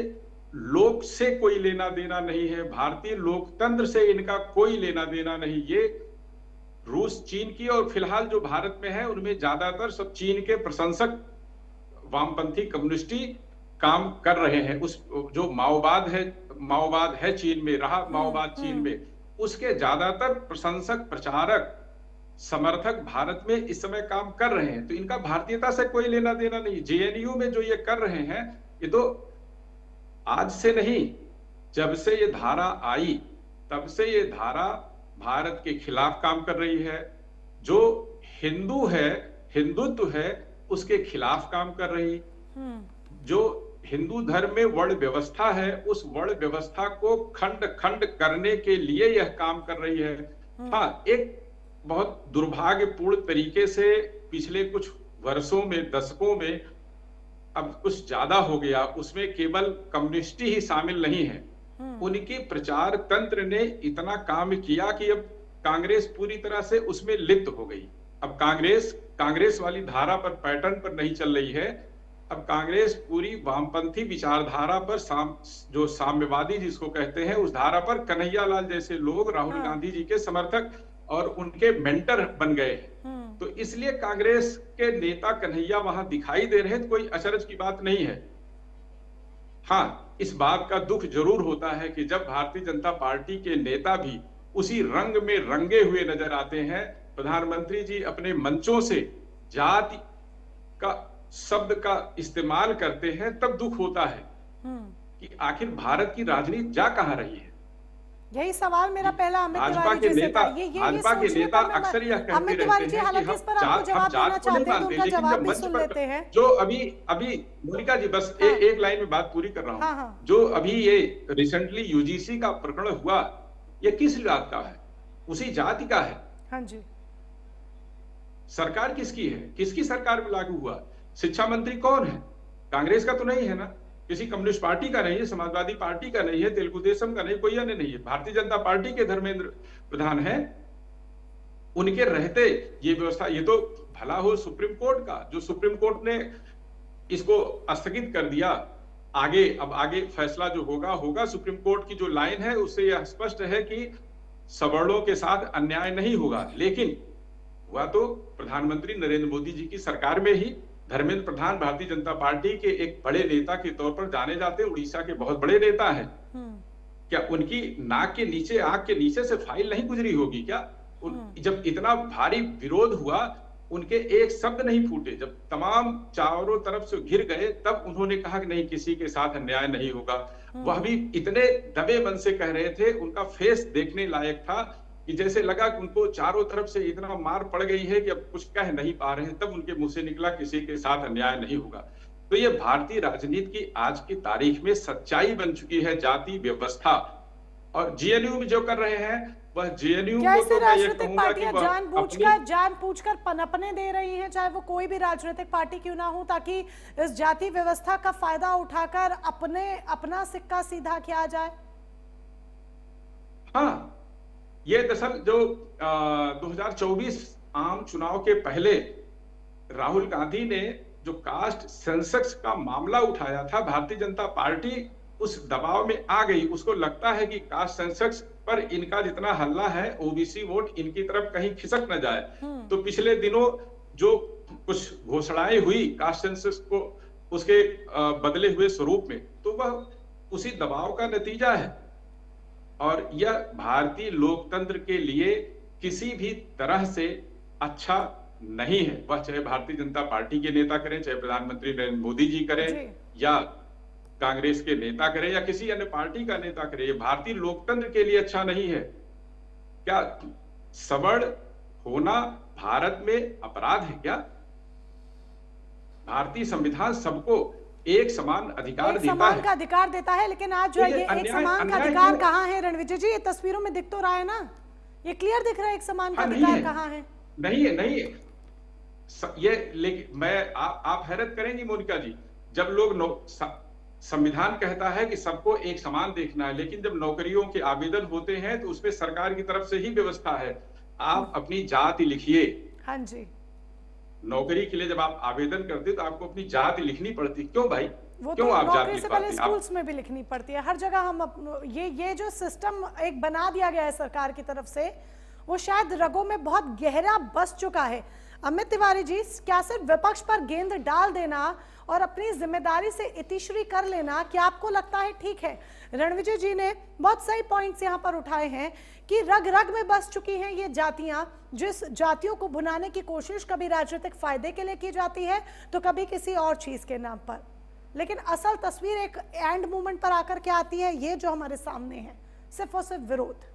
लोक से कोई लेना देना नहीं है, भारतीय लोकतंत्र से इनका कोई लेना देना नहीं। ये रूस, चीन की, और फिलहाल जो भारत में है उनमें ज्यादातर सब चीन के प्रशंसक वामपंथी कम्युनिस्टी काम कर रहे हैं। उस जो माओवाद है चीन में रहा, माओवाद चीन में, उसके ज्यादातर प्रशंसक, प्रचारक, समर्थक भारत में इस समय काम कर रहे हैं। तो इनका भारतीयता से कोई लेना देना नहीं। जेएनयू में जो ये कर रहे हैं, ये तो आज से नहीं, जब से ये धारा आई तब से ये धारा भारत के खिलाफ काम कर रही है। जो हिंदू है, हिंदुत्व है, उसके खिलाफ काम कर रही। जो हिंदू धर्म में वर्ण व्यवस्था है, उस वर्ण व्यवस्था को खंड खंड करने के लिए यह काम कर रही है। हाँ, एक बहुत दुर्भाग्यपूर्ण तरीके से पिछले कुछ वर्षों में, दशकों में, अब कुछ ज्यादा हो गया, उसमें केवल कम्युनिस्ट ही शामिल नहीं है। उनके प्रचार तंत्र ने इतना काम किया कि अब कांग्रेस पूरी तरह से उसमें लिप्त हो गई। अब कांग्रेस वाली धारा पर, पैटर्न पर नहीं चल रही है। अब कांग्रेस पूरी वामपंथी विचारधारा पर, जो साम्यवादी जिसको कहते हैं, उस धारा पर कन्हैयालाल जैसे लोग, राहुल गांधी जी के समर्थक और उनके मेंटर बन गए। तो इसलिए कांग्रेस के नेता कन्हैया वहां दिखाई दे रहे हैं, तो कोई अचरज की बात नहीं है। हाँ, इस बात का दुख जरूर होता है कि जब भारतीय जनता पार्टी के नेता भी उसी रंग में रंगे हुए नजर आते हैं, प्रधानमंत्री जी अपने मंचों से जाति का शब्द का इस्तेमाल करते हैं, तब दुख होता है कि आखिर भारत की राजनीति जा कहां रही है। यही सवाल मेरा पहला अमित भाजपा के नेता अक्सर यह कहते रहते हैं कि हम जात को नहीं मानते, लेकिन जब मंच पर जो अभी मोनिका जी, बस एक लाइन में बात पूरी कर रहा हूं। जो अभी ये रिसेंटली यूजीसी का प्रकरण हुआ, ये किस जात का है? उसी जाति का है। हाँ जी। सरकार किसकी है? किसकी सरकार में लागू हुआ? शिक्षा मंत्री कौन है? कांग्रेस का तो नहीं है ना, किसी कम्युनिस्ट पार्टी का नहीं है, समाजवादी पार्टी का नहीं है, तेलुगु देशम का नहीं, कोई अन्य नहीं है। भारतीय जनता पार्टी के धर्मेंद्र प्रधान है। उनके रहते ये व्यवस्था, ये तो भला हो सुप्रीम कोर्ट का, जो सुप्रीम कोर्ट ने इसको स्थगित कर दिया। अब आगे फैसला जो होगा। सुप्रीम कोर्ट की जो लाइन है उससे यह स्पष्ट है कि सवर्णों के साथ अन्याय नहीं होगा। लेकिन हुआ तो प्रधानमंत्री नरेंद्र मोदी जी की सरकार में ही। धर्मेंद्र प्रधान भारतीय जनता पार्टी के एक बड़े नेता के तौर पर जाने जाते, उड़ीसा के बहुत बड़े नेता हैं। क्या उनकी नाक के नीचे, आंख के नीचे से फाइल नहीं गुजरी होगी क्या? जब इतना भारी विरोध हुआ, उनके एक शब्द नहीं फूटे। जब तमाम चारों तरफ से घिर गए, तब उन्होंने कहा कि नहीं, किसी के साथ अन्याय नहीं होगा। वह भी इतने दबे मन से कह रहे थे, उनका फेस देखने लायक था कि जैसे लगा कि उनको चारों तरफ से इतना मार पड़ गई है कि अब कुछ कह नहीं पा रहे हैं। तब उनके मुंह से निकला, किसी के साथ अन्याय नहीं होगा। तो ये भारतीय राजनीति की आज की तारीख में सच्चाई बन चुकी है, जाति व्यवस्था। और जेएनयू में जो कर रहे हैं, वह जेएनयू को तो मैं ये कहूंगा कि जानबूझकर पनपने दे रही है, चाहे वो कोई भी राजनीतिक पार्टी क्यों ना हो, ताकि इस जाति व्यवस्था का फायदा उठाकर अपना सिक्का सीधा किया जाए। हाँ, ये दरअसल जो 2024 आम चुनाव के पहले राहुल गांधी ने जो कास्ट सेंसस का मामला उठाया था, भारतीय जनता पार्टी उस दबाव में आ गई। उसको लगता है कि कास्ट सेंसस पर इनका जितना हल्ला है, ओबीसी वोट इनकी तरफ कहीं खिसक न जाए। तो पिछले दिनों जो कुछ घोषणाएं हुई कास्ट सेंसस को उसके बदले हुए स्वरूप में, तो वह उसी दबाव का नतीजा है। और यह भारतीय लोकतंत्र के लिए किसी भी तरह से अच्छा नहीं है। वह चाहे भारतीय जनता पार्टी के नेता करें, चाहे प्रधानमंत्री नरेंद्र मोदी जी करें, या कांग्रेस के नेता करें, या किसी अन्य पार्टी का नेता करे, ये भारतीय लोकतंत्र के लिए अच्छा नहीं है। क्या सवर्ण होना भारत में अपराध है क्या? भारतीय संविधान सबको एक समान अधिकार देता समान है। का अधिकार देता है, लेकिन आज जो है ये एक समान का अधिकार कहाँ है रणविजय जी? ये तस्वीरों में दिख तो रहा है ना, ये क्लियर दिख रहा है एक समान का अधिकार कहाँ है? नहीं है, नहीं है ये। लेकिन मैं आप हैरत करेंगी मोनिका जी, जब लोग संविधान कहता है कि सबको एक समान देखना है, लेकिन जब नौकरियों के आवेदन होते हैं तो उसमें सरकार की तरफ से ही व्यवस्था है, आप अपनी जाति लिखिए। हाँ जी, नौकरी के लिए जब आप आवेदन करते तो आपको अपनी जाति लिखनी पड़ती। क्यों भाई? वो क्यों तो आप नौकरी से पहले स्कूल्स में भी लिखनी पड़ती है, हर जगह हम ये जो सिस्टम एक बना दिया गया है सरकार की तरफ से, वो शायद रगों में बहुत गहरा बस चुका है। अमित तिवारी जी, क्या सिर्फ विपक्ष पर गेंद डाल देना और अपनी जिम्मेदारी से इतिश्री कर लेना, क्या आपको लगता है ठीक है? रणविजय जी ने बहुत सही पॉइंट्स यहाँ पर उठाए हैं कि रग रग में बस चुकी हैं ये जातियां, जिस जातियों को भुनाने की कोशिश कभी राजनीतिक फायदे के लिए की जाती है तो कभी किसी और चीज के नाम पर, लेकिन असल तस्वीर एक एंड मूवमेंट पर आकर के आती है, ये जो हमारे सामने है सिर्फ और सिर्फ विरोध।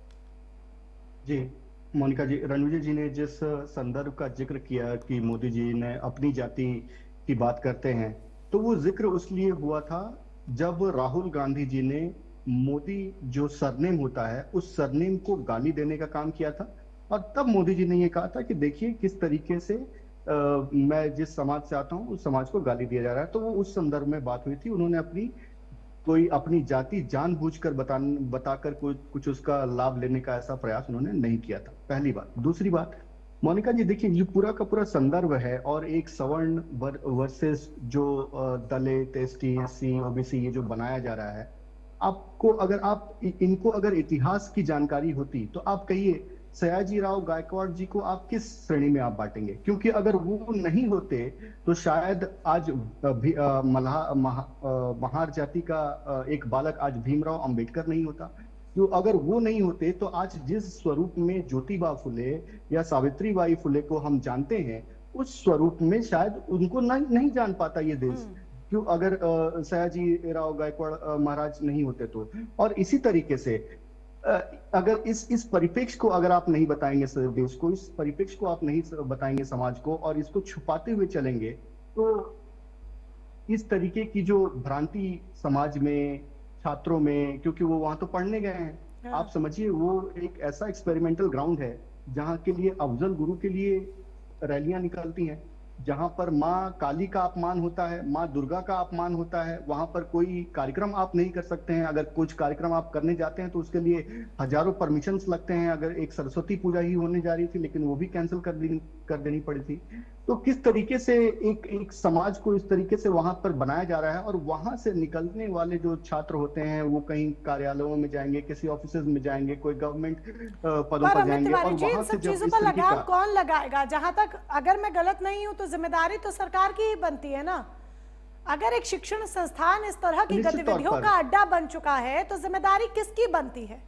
जी मोनिका जी, रणविजय जी ने जिस संदर्भ का जिक्र किया कि मोदी जी ने अपनी जाति की बात करते हैं, तो वो जिक्र उसलिए हुआ था जब राहुल गांधी जी ने मोदी जो सरनेम होता है उस सरनेम को गाली देने का काम किया था, और तब मोदी जी ने ये कहा था कि देखिए किस तरीके से मैं जिस समाज से आता हूँ उस समाज को गाली दिया जा रहा है। तो वो उस संदर्भ में बात हुई थी। उन्होंने अपनी जाति जानबूझकर बताकर कुछ उसका लाभ लेने का ऐसा प्रयास उन्होंने नहीं किया था, पहली बात। दूसरी बात, मोनिका जी देखिए, ये पूरा का पूरा संदर्भ है और एक सवर्ण वर्सेस जो दलित, एसटी, एससी, ओबीसी ये जो बनाया जा रहा है, आपको अगर इतिहास की जानकारी होती तो आप कहिए सयाजी राव गायकवाड़ जी को आप किस श्रेणी में आप बांटेंगे? क्योंकि अगर वो नहीं होते तो शायद आज महार जाति का एक बालक आज भीमराव अंबेडकर नहीं होता। तो अगर वो नहीं होते तो आज जिस स्वरूप में ज्योतिबा फुले या सावित्रीबाई फुले को हम जानते हैं, उस स्वरूप में शायद उनको नहीं जान पाता ये देश। क्यों? अगर सयाजी राव गायकवाड़ महाराज नहीं होते तो। और इसी तरीके से अगर इस परिप्रेक्ष्य को अगर आप नहीं बताएंगे देश को, इस परिप्रेक्ष्य को आप नहीं बताएंगे समाज को, और इसको छुपाते हुए चलेंगे, तो इस तरीके की जो भ्रांति समाज में, छात्रों में, क्योंकि वो वहां तो पढ़ने गए हैं, आप समझिए वो एक ऐसा एक्सपेरिमेंटल ग्राउंड है जहां के लिए अफजल गुरु के लिए रैलियां निकलती हैं, जहां पर माँ काली का अपमान होता है, माँ दुर्गा का अपमान होता है, वहां पर कोई कार्यक्रम आप नहीं कर सकते हैं। अगर कुछ कार्यक्रम आप करने जाते हैं तो उसके लिए हजारों परमिशंस लगते हैं। अगर एक सरस्वती पूजा ही होने जा रही थी लेकिन वो भी कैंसिल कर देनी पड़ी थी। तो किस तरीके से एक समाज को इस तरीके से वहां पर बनाया जा रहा है, और वहां से निकलने वाले जो छात्र होते हैं वो कहीं कार्यालयों में जाएंगे, किसी ऑफिस में जाएंगे, कोई गवर्नमेंट पदों पर जाएंगे, और वहां से जब चीजों पर लगाम कौन लगाएगा? जहां तक अगर मैं गलत नहीं हूं तो जिम्मेदारी तो सरकार की ही बनती है ना। अगर एक शिक्षण संस्थान इस तरह की गतिविधियों का अड्डा बन चुका है तो जिम्मेदारी किसकी बनती है?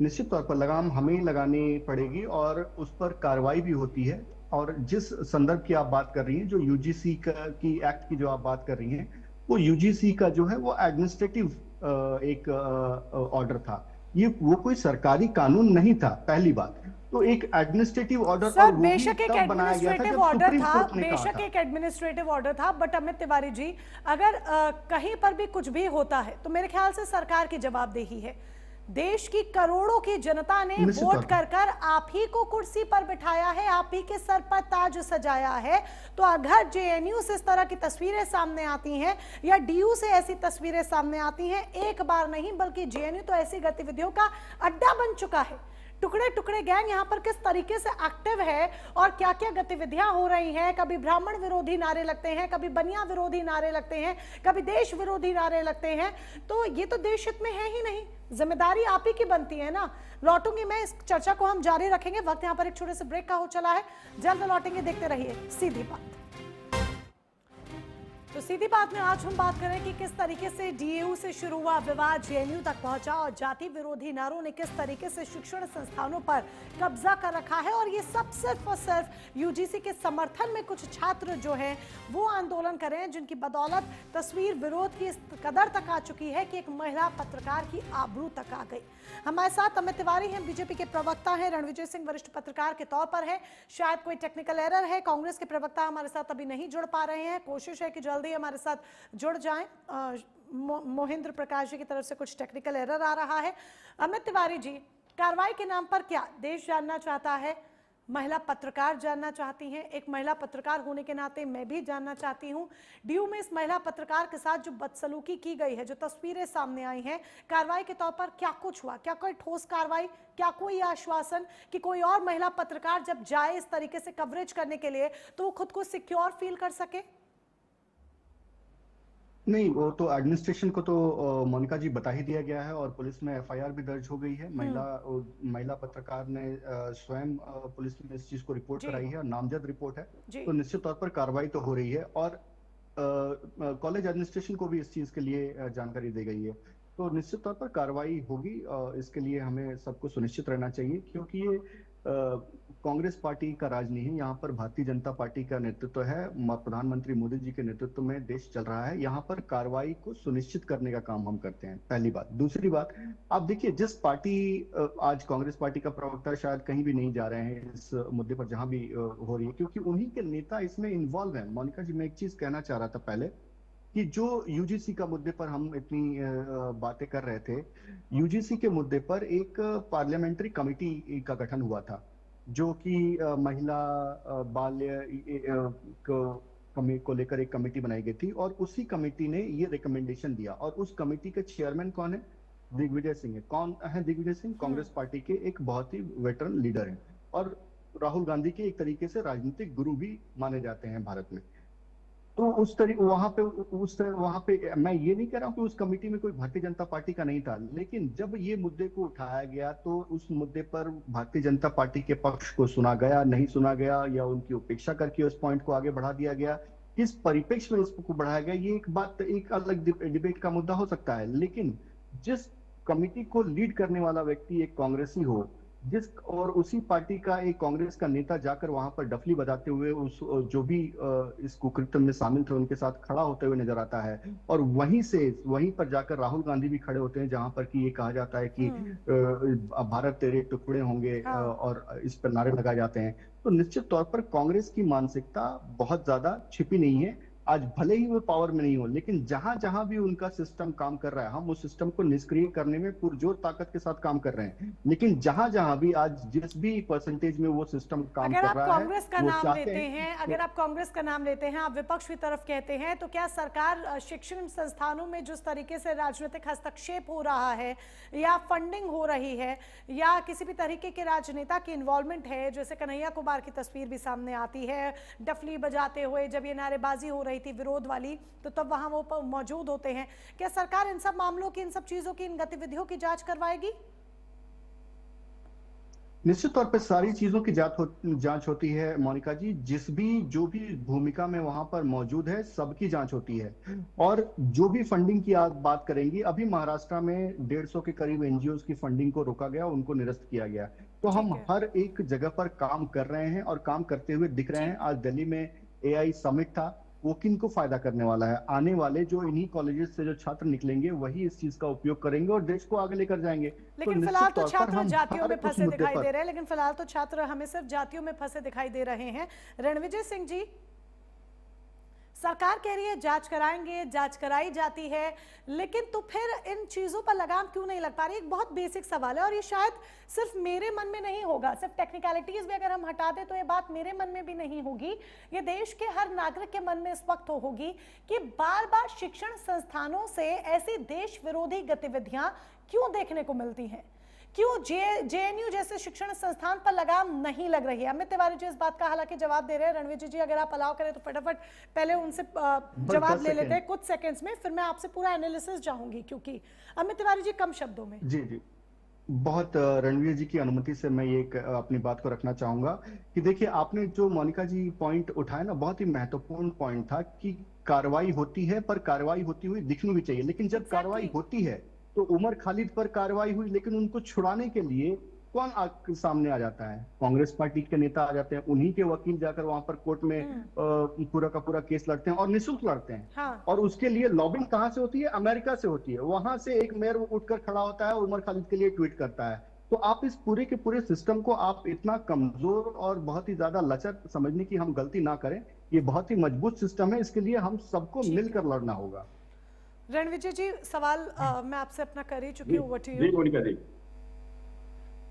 निश्चित तौर पर लगाम हमें लगानी पड़ेगी और उस पर कार्रवाई भी होती है। और जिस संदर्भ की आप बात कर रही हैं, जो यूजीसी की एक्ट की जो आप बात कर रही हैं, वो यूजीसी का जो है वो एडमिनिस्ट्रेटिव एक ऑर्डर था, वो कोई सरकारी कानून नहीं था, पहली बात। तो एक एडमिनिस्ट्रेटिव ऑर्डर सर, बेशक एक एडमिनिस्ट्रेटिव ऑर्डर था, बेशक एक एडमिनिस्ट्रेटिव ऑर्डर था, बट अमित तिवारी जी, अगर कहीं पर भी कुछ भी होता है तो मेरे ख्याल से सरकार की जवाबदेही है। देश की करोड़ों की जनता ने वोट कर आप ही को कुर्सी पर बिठाया है, आप ही के सर पर ताज सजाया है। तो अगर जेएनयू से इस तरह की तस्वीरें सामने आती हैं या डीयू से ऐसी तस्वीरें सामने आती हैं, एक बार नहीं बल्कि जेएनयू तो ऐसी गतिविधियों का अड्डा बन चुका है। टुकड़े टुकड़े गैंग यहाँ पर किस तरीके से एक्टिव है और क्या क्या गतिविधियां हो रही हैं। कभी ब्राह्मण विरोधी नारे लगते हैं, कभी बनिया विरोधी नारे लगते हैं, कभी देश विरोधी नारे लगते हैं। तो ये तो देश हित में है ही नहीं, जिम्मेदारी आप ही की बनती है ना। लौटूंगी मैं, इस चर्चा को हम जारी रखेंगे। वक्त यहाँ पर एक छोटे से ब्रेक का हो चला है, जल्द लौटेंगे, देखते रहिए सीधी बात। तो सीधी बात में आज हम बात करें कि किस तरीके से डीएयू से शुरू हुआ विवाद जेएनयू तक पहुंचा और जाति विरोधी नारों ने किस तरीके से शिक्षण संस्थानों पर कब्जा कर रखा है, और ये सब सिर्फ और सिर्फ यूजीसी के समर्थन में कुछ छात्र जो हैं वो आंदोलन कर रहे हैं, जिनकी बदौलत तस्वीर विरोध की इस कदर तक आ चुकी है कि एक महिला पत्रकार की आबरू तक आ गई। हमारे साथ अमित तिवारी हैं, बीजेपी के प्रवक्ता हैं, रणविजय सिंह वरिष्ठ पत्रकार के तौर पर है। शायद कोई टेक्निकल एरर है, कांग्रेस के प्रवक्ता हमारे साथ अभी नहीं जुड़ पा रहे हैं, कोशिश है कि जल्दी हमारे साथ जुड़ जाएं। मोहिंद्र प्रकाश जी की तरफ से कुछ टेक्निकल एरर आ रहा है। अमित तिवारी जी, कार्रवाई के नाम पर क्या देश जानना चाहता है, महिला पत्रकार जानना चाहती हैं, एक महिला पत्रकार होने के नाते मैं भी जानना चाहती हूं, डीयू में इस महिला पत्रकार के साथ जो बदसलूकी की गई है, जो तस्वीरें सामने आई हैं, कार्रवाई के तौर पर क्या कुछ हुआ? क्या कोई ठोस कार्रवाई, क्या कोई आश्वासन कि कोई और महिला पत्रकार जब जाए इस तरीके से कवरेज करने के लिए तो वो खुद को सिक्योर फील कर सके? नहीं, वो तो एडमिनिस्ट्रेशन को तो मोनिका जी बता ही दिया गया है और पुलिस में एफआईआर भी दर्ज हो गई है। महिला पत्रकार ने स्वयं पुलिस में इस चीज को रिपोर्ट कराई है और नामजद रिपोर्ट है, तो निश्चित तौर पर कार्रवाई तो हो रही है और कॉलेज एडमिनिस्ट्रेशन को भी इस चीज के लिए जानकारी दी गई है, तो निश्चित तौर पर कार्रवाई होगी। इसके लिए हमें सबको सुनिश्चित रहना चाहिए, क्योंकि ये कांग्रेस पार्टी का राज नहीं है, यहाँ पर भारतीय जनता पार्टी का नेतृत्व है, प्रधानमंत्री मोदी जी के नेतृत्व में देश चल रहा है। यहाँ पर कार्रवाई को सुनिश्चित करने का काम हम करते हैं, पहली बात। दूसरी बात, आप देखिए, जिस पार्टी आज कांग्रेस पार्टी का प्रवक्ता शायद कहीं भी नहीं जा रहे हैं इस मुद्दे पर जहां भी हो रही है, क्योंकि उन्हीं के नेता इसमें इन्वॉल्व है। मोनिका जी, मैं एक चीज कहना चाह रहा था पहले कि जो यूजीसी का मुद्दे पर हम इतनी बातें कर रहे थे, यूजीसी के मुद्दे पर एक पार्लियामेंट्री कमेटी का गठन हुआ था, जो कि महिला बाल्य को लेकर एक कमेटी बनाई गई थी और उसी कमेटी ने ये रिकमेंडेशन दिया। और उस कमेटी के चेयरमैन कौन है? दिग्विजय सिंह है। कौन है दिग्विजय सिंह? कांग्रेस पार्टी के एक बहुत ही वेटरन लीडर हैं और राहुल गांधी के एक तरीके से राजनीतिक गुरु भी माने जाते हैं भारत में। तो वहां पे मैं ये नहीं कह रहा हूं कि उस कमेटी में कोई भारतीय जनता पार्टी का नहीं था, लेकिन जब ये मुद्दे को उठाया गया तो उस मुद्दे पर भारतीय जनता पार्टी के पक्ष को सुना गया, नहीं सुना गया, या उनकी उपेक्षा करके उस पॉइंट को आगे बढ़ा दिया गया, किस परिप्रेक्ष्य में इसको बढ़ाया गया, ये एक बात, एक अलग डिबेट का मुद्दा हो सकता है। लेकिन जिस कमेटी को लीड करने वाला व्यक्ति एक कांग्रेसी हो, और उसी पार्टी का एक कांग्रेस का नेता जाकर वहां पर डफली बजाते हुए उस जो भी इस कुकृत्य में शामिल थे उनके साथ खड़ा होते हुए नजर आता है, और वहीं पर जाकर राहुल गांधी भी खड़े होते हैं, जहां पर कि ये कहा जाता है कि भारत तेरे टुकड़े होंगे और इस पर नारे लगाए जाते हैं। तो निश्चित तौर पर कांग्रेस की मानसिकता बहुत ज्यादा छिपी नहीं है। आज भले ही वो पावर में नहीं हो, लेकिन जहां जहां भी उनका सिस्टम काम कर रहा है, हम उस सिस्टम को निष्क्रिय करने में पुरजोर ताकत के साथ काम कर रहे हैं। लेकिन जहां जहां भी आज जिस भी परसेंटेज में वो सिस्टम काम कर रहा है, अगर आप कांग्रेस का नाम लेते हैं, अगर आप कांग्रेस का नाम लेते हैं, आप विपक्ष की तरफ कहते हैं, तो क्या सरकार शिक्षण संस्थानों में जिस तरीके से राजनीतिक हस्तक्षेप हो रहा है या फंडिंग हो रही है या किसी भी तरीके के राजनेता की इन्वॉल्वमेंट है, जैसे कन्हैया कुमार की तस्वीर भी सामने आती है डफली बजाते हुए, जब ये नारेबाजी हो रही थी विरोध वाली, तो तब वहां वो मौजूद होते हैं, क्या सरकार इन सब मामलों की, इन सब चीजों की, इन गतिविधियों की जांच करवाएगी? निश्चित तौर पर सारी चीजों की जांच होती है मोनिका जी। जो भी भूमिका में वहां पर मौजूद है, सबकी जांच होती है। और जो भी फंडिंग की आप बात करेंगी, अभी महाराष्ट्र में 150 के करीब एनजीओ की फंडिंग को रोका गया, उनको निरस्त किया गया। तो हम हर एक जगह पर काम कर रहे हैं और काम करते हुए दिख रहे हैं। आज दिल्ली में एआई समिट था, वो किन को फायदा करने वाला है? आने वाले जो इन्हीं कॉलेजेस से जो छात्र निकलेंगे वही इस चीज का उपयोग करेंगे और देश को आगे लेकर जाएंगे। लेकिन फिलहाल तो छात्र जातियों में फंसे दिखाई दे रहे हैं, लेकिन फिलहाल तो छात्र हमें सिर्फ जातियों में फंसे दिखाई दे रहे हैं। रणविजय सिंह जी, सरकार कह रही है जांच कराएंगे, जांच कराई जाती है, लेकिन तो फिर इन चीजों पर लगाम क्यों नहीं लग पा रही? एक बहुत बेसिक सवाल है और ये शायद सिर्फ मेरे मन में नहीं होगा, सिर्फ टेक्निकलिटीज भी अगर हम हटा दें तो ये बात मेरे मन में भी नहीं होगी, ये देश के हर नागरिक के मन में इस वक्त होगी कि बार बार शिक्षण संस्थानों से ऐसी देश विरोधी गतिविधियां क्यों देखने को मिलती हैं? क्यों जेएनयू जैसे शिक्षण संस्थान पर लगाम नहीं लग रही है? अमित तिवारी जी इस बात का हालांकि जवाब दे रहे हैं। रणविजय जी, अगर आप अलाउ करें तो फटाफट पहले उनसे जवाब ले लेते हैं कुछ सेकंड्स में, फिर मैं आपसे पूरा एनालिसिस चाहूंगी, क्योंकि अमित तिवारी जी कम शब्दों में। जी बहुत रणवीर जी की अनुमति से मैं ये अपनी बात को रखना चाहूंगा कि देखिए, आपने जो मोनिका जी पॉइंट उठाया ना, बहुत ही महत्वपूर्ण पॉइंट था कि कार्रवाई होती है, पर कार्रवाई होती हुई दिखनी भी चाहिए। लेकिन जब कार्रवाई होती है तो उमर खालिद पर कार्रवाई हुई, लेकिन उनको छुड़ाने के लिए कौन सामने आ जाता है? कांग्रेस पार्टी के नेता आ जाते हैं, उन्हीं के वकील जाकर वहां पर कोर्ट में पूरा का पूरा केस लड़ते हैं और निःशुल्क लड़ते हैं। हाँ। और उसके लिए लॉबिंग कहां से होती है? अमेरिका से होती है। वहां से एक मेयर उठकर खड़ा होता है और उमर खालिद के लिए ट्वीट करता है। तो आप इस पूरे के पूरे सिस्टम को आप इतना कमजोर और बहुत ही ज्यादा लचर समझने की हम गलती ना करें। ये बहुत ही मजबूत सिस्टम है, इसके लिए हम सबको मिलकर लड़ना होगा। रणविजय जी, सवाल मैं आपसे अपना कर ही चुकी हूँ। मोनिका जी,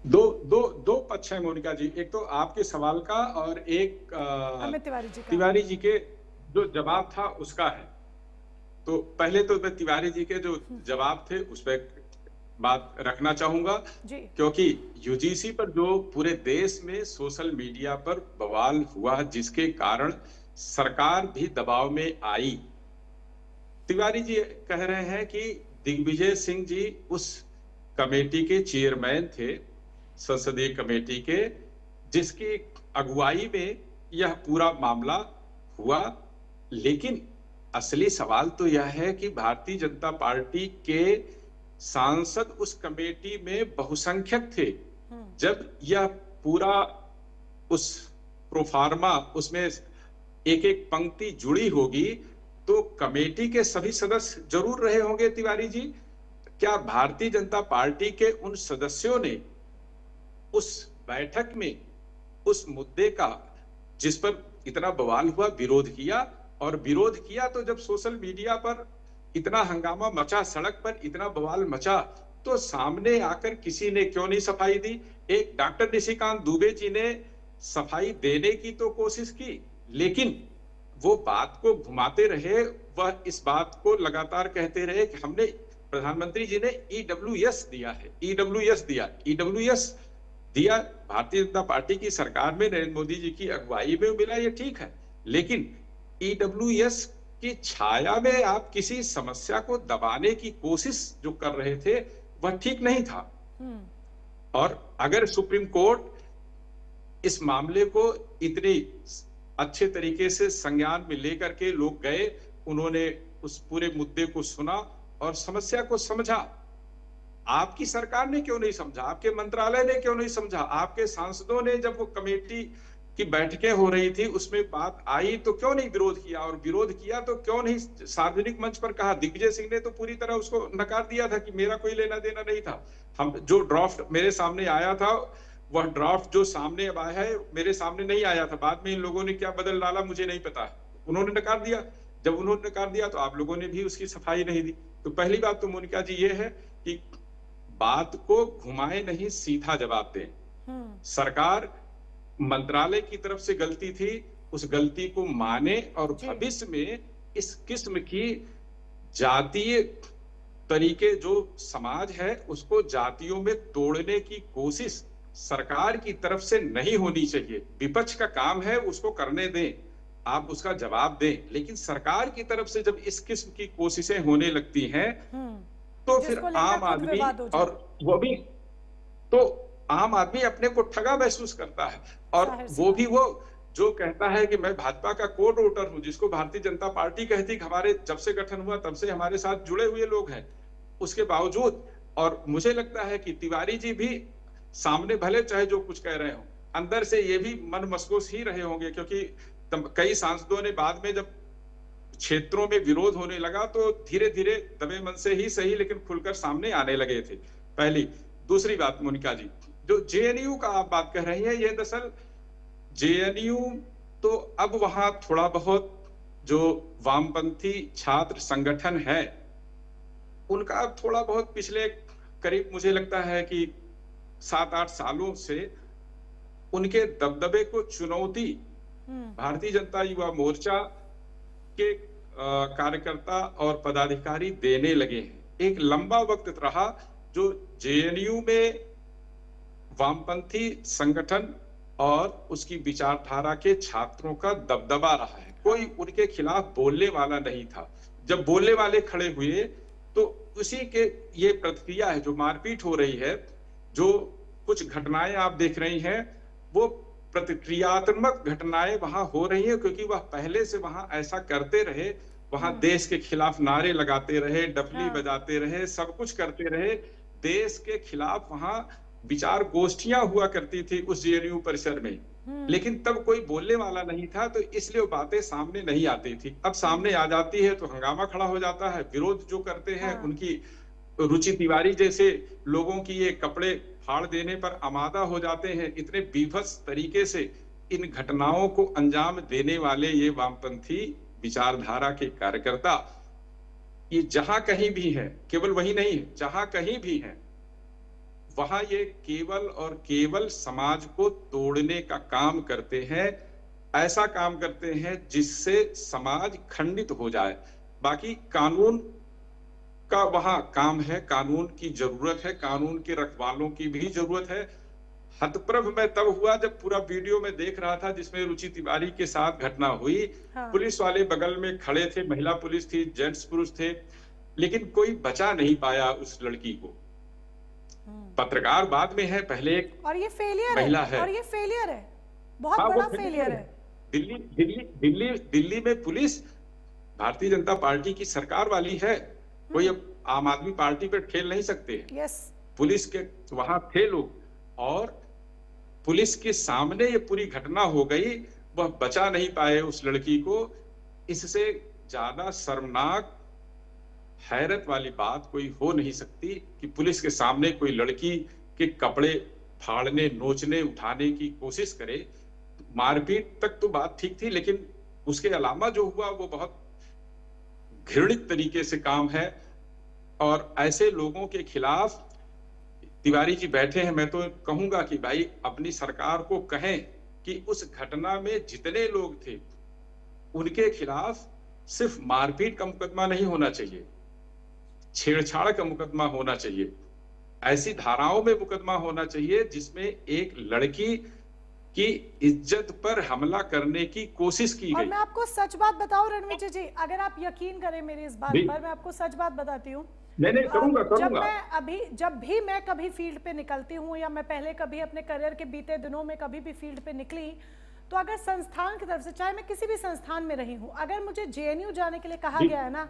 दो पक्ष है मोनिका जी। एक तो आपके सवाल का और एक अमित तिवारी जी के जो जवाब था उसका है। तो पहले तो मैं तिवारी जी के जो जवाब थे उस पर बात रखना चाहूंगा, क्योंकि यूजीसी पर जो पूरे देश में सोशल मीडिया पर बवाल हुआ, जिसके कारण सरकार भी दबाव में आई। तिवारी जी कह रहे हैं कि दिग्विजय सिंह जी उस कमेटी के चेयरमैन थे, संसदीय कमेटी के, जिसकी अगुवाई में यह पूरा मामला हुआ। लेकिन असली सवाल तो यह है कि भारतीय जनता पार्टी के सांसद उस कमेटी में बहुसंख्यक थे। जब यह पूरा उस प्रोफार्मा उसमें एक एक पंक्ति जुड़ी होगी तो कमेटी के सभी सदस्य जरूर रहे होंगे। तिवारी जी, क्या भारतीय जनता पार्टी के उन सदस्यों ने उस बैठक में उस मुद्दे का, जिस पर इतना बवाल हुआ, विरोध किया? और विरोध किया तो जब सोशल मीडिया पर इतना हंगामा मचा, सड़क पर इतना बवाल मचा, तो सामने आकर किसी ने क्यों नहीं सफाई दी? एक डॉक्टर निशिकांत दुबे जी ने सफाई देने की तो कोशिश की, लेकिन वो बात को घुमाते रहे। वह इस बात को लगातार कहते रहे कि हमने, प्रधानमंत्री जी ने ईडब्ल्यूएस दिया है, ईडब्ल्यूएस दिया भारतीय जनता पार्टी की सरकार में नरेंद्र मोदी जी की अगुवाई में मिला, ये ठीक है। लेकिन ईडब्ल्यूएस की छाया में आप किसी समस्या को दबाने की कोशिश जो कर रहे थे वह ठीक नहीं था। और अगर सुप्रीम कोर्ट इस मामले को इतनी अच्छे तरीके से संज्ञान में लेकर के लोग गए, उन्होंने उस पूरे मुद्दे को सुना और समस्या को समझा, आपकी सरकार ने क्यों नहीं समझा? आपके मंत्रालय ने क्यों नहीं समझा? आपके सांसदों ने, जब वो कमेटी की बैठकें हो रही थी उसमें बात आई तो क्यों नहीं विरोध किया? और विरोध किया तो क्यों नहीं सार्वजनिक मंच पर कहा? दिग्विजय सिंह ने तो पूरी तरह उसको नकार दिया था कि मेरा कोई लेना देना नहीं था। हम जो ड्राफ्ट मेरे सामने आया था, वह ड्राफ्ट जो सामने अब आया है मेरे सामने नहीं आया था। बाद में इन लोगों ने क्या बदल डाला मुझे नहीं पता, उन्होंने नकार दिया। जब उन्होंने नकार दिया तो आप लोगों ने भी उसकी सफाई नहीं दी। तो पहली बात तो मोनिका जी ये है कि बात को घुमाए नहीं, सीधा जवाब दें। सरकार, मंत्रालय की तरफ से गलती थी, उस गलती को माने और भविष्य में इस किस्म की जातीय तरीके जो समाज है उसको जातियों में तोड़ने की कोशिश सरकार की तरफ से नहीं होनी चाहिए। विपक्ष का काम है, उसको करने दें, आप उसका जवाब दें। लेकिन सरकार की तरफ से जब इस किस्म की कोशिशें होने लगती हैं तो फिर आम आदमी, और वो भी तो आम आदमी अपने को ठगा महसूस करता है। और वो भी वो जो कहता है कि मैं भाजपा का कोर वोटर हूं, जिसको भारतीय जनता पार्टी कहती कि हमारे जब से गठन हुआ तब से हमारे साथ जुड़े हुए लोग हैं, उसके बावजूद। और मुझे लगता है कि तिवारी जी भी सामने भले चाहे जो कुछ कह रहे हो, अंदर से ये भी मन मसकोस ही रहे होंगे, क्योंकि कई सांसदों ने बाद में जब क्षेत्रों में विरोध होने लगा तो धीरे धीरे दबे मन से ही सही लेकिन खुलकर सामने आने लगे थे। पहली। दूसरी बात मोनिका जी, जो जेएनयू का आप बात कर रही हैं, ये दरअसल जेएनयू तो अब वहां थोड़ा बहुत जो वामपंथी छात्र संगठन है उनका अब थोड़ा बहुत पिछले करीब मुझे लगता है कि 7-8 सालों से उनके दबदबे को चुनौती भारतीय जनता युवा मोर्चा के कार्यकर्ता और पदाधिकारी देने लगे हैं। एक लंबा वक्त रहा जो जेएनयू में वामपंथी संगठन और उसकी विचारधारा के छात्रों का दबदबा रहा है, कोई उनके खिलाफ बोलने वाला नहीं था। जब बोलने वाले खड़े हुए तो उसी के ये प्रतिक्रिया है, जो मारपीट हो रही है, जो कुछ घटनाएं आप देख रही हैं, वो प्रतिक्रियात्मक घटनाएं वहां हो रही हैं, क्योंकि वह पहले से वहां ऐसा करते रहे वहां देश के खिलाफ नारे लगाते रहे, डफली बजाते रहे, सब कुछ करते रहे। देश के खिलाफ वहां विचार गोष्ठियां हुआ करती थी उस जेएनयू परिसर में, लेकिन तब कोई बोलने वाला नहीं था, तो इसलिए वो बातें सामने नहीं आती थी। अब सामने आ जाती है तो हंगामा खड़ा हो जाता है। विरोध जो करते हैं उनकी रुचि तिवारी जैसे लोगों की ये कपड़े फाड़ देने पर आमादा हो जाते हैं। इतने बीभत्स तरीके से इन घटनाओं को अंजाम देने वाले ये वामपंथी विचारधारा के कार्यकर्ता ये जहां कहीं भी है, केवल वही नहीं है, जहां कहीं भी है वहां ये केवल और केवल समाज को तोड़ने का काम करते हैं। ऐसा काम करते हैं जिससे समाज खंडित हो जाए। बाकी कानून का वहां काम है, कानून की जरूरत है, कानून के रखवालों की भी जरूरत है। हतप्रभ मैं तब हुआ जब पूरा वीडियो में देख रहा था जिसमें रुचि तिवारी के साथ घटना हुई। पुलिस वाले बगल में खड़े थे, महिला पुलिस थी, जेंट्स पुरुष थे, लेकिन कोई बचा नहीं पाया उस लड़की को। पत्रकार बाद में है, पहले एक और ये फेलियर महिला है, और ये फेलियर है, बहुत बड़ा फेलियर है। दिल्ली में पुलिस भारतीय जनता पार्टी की सरकार वाली है, कोई अब आम आदमी पार्टी पे खेल नहीं सकते। यस, पुलिस के वहां थे लोग और पुलिस के सामने ये पूरी घटना हो गई, वह बचा नहीं पाए उस लड़की को। इससे ज्यादा शर्मनाक, हैरत वाली बात कोई हो नहीं सकती कि पुलिस के सामने कोई लड़की के कपड़े फाड़ने, नोचने, उठाने की कोशिश करे। मारपीट तक तो बात ठीक थी, लेकिन उसके अलावा जो हुआ वो बहुत घृणित तरीके से काम है। और ऐसे लोगों के खिलाफ तिवारी जी बैठे हैं, मैं तो कहूंगा कि भाई अपनी सरकार को कहें कि उस घटना में जितने लोग थे उनके खिलाफ सिर्फ मारपीट का मुकदमा नहीं होना चाहिए, छेड़छाड़ का मुकदमा होना चाहिए। ऐसी धाराओं में मुकदमा होना चाहिए जिसमें एक लड़की की इज्जत पर हमला करने की कोशिश की गई। और मैं आपको सच बात बताऊं रणवीर जी, अगर आप यकीन करें मेरी इस बात पर, मैं आपको सच बात बताती हूँ। नहीं, करूंगा। जब भी मैं कभी फील्ड पे निकलती हूँ, या मैं पहले कभी अपने करियर के बीते दिनों में कभी भी फील्ड पे निकली, तो अगर संस्थान की तरफ से, चाहे मैं किसी भी संस्थान में रही हूँ, अगर मुझे जेएनयू जाने के लिए कहा गया है ना,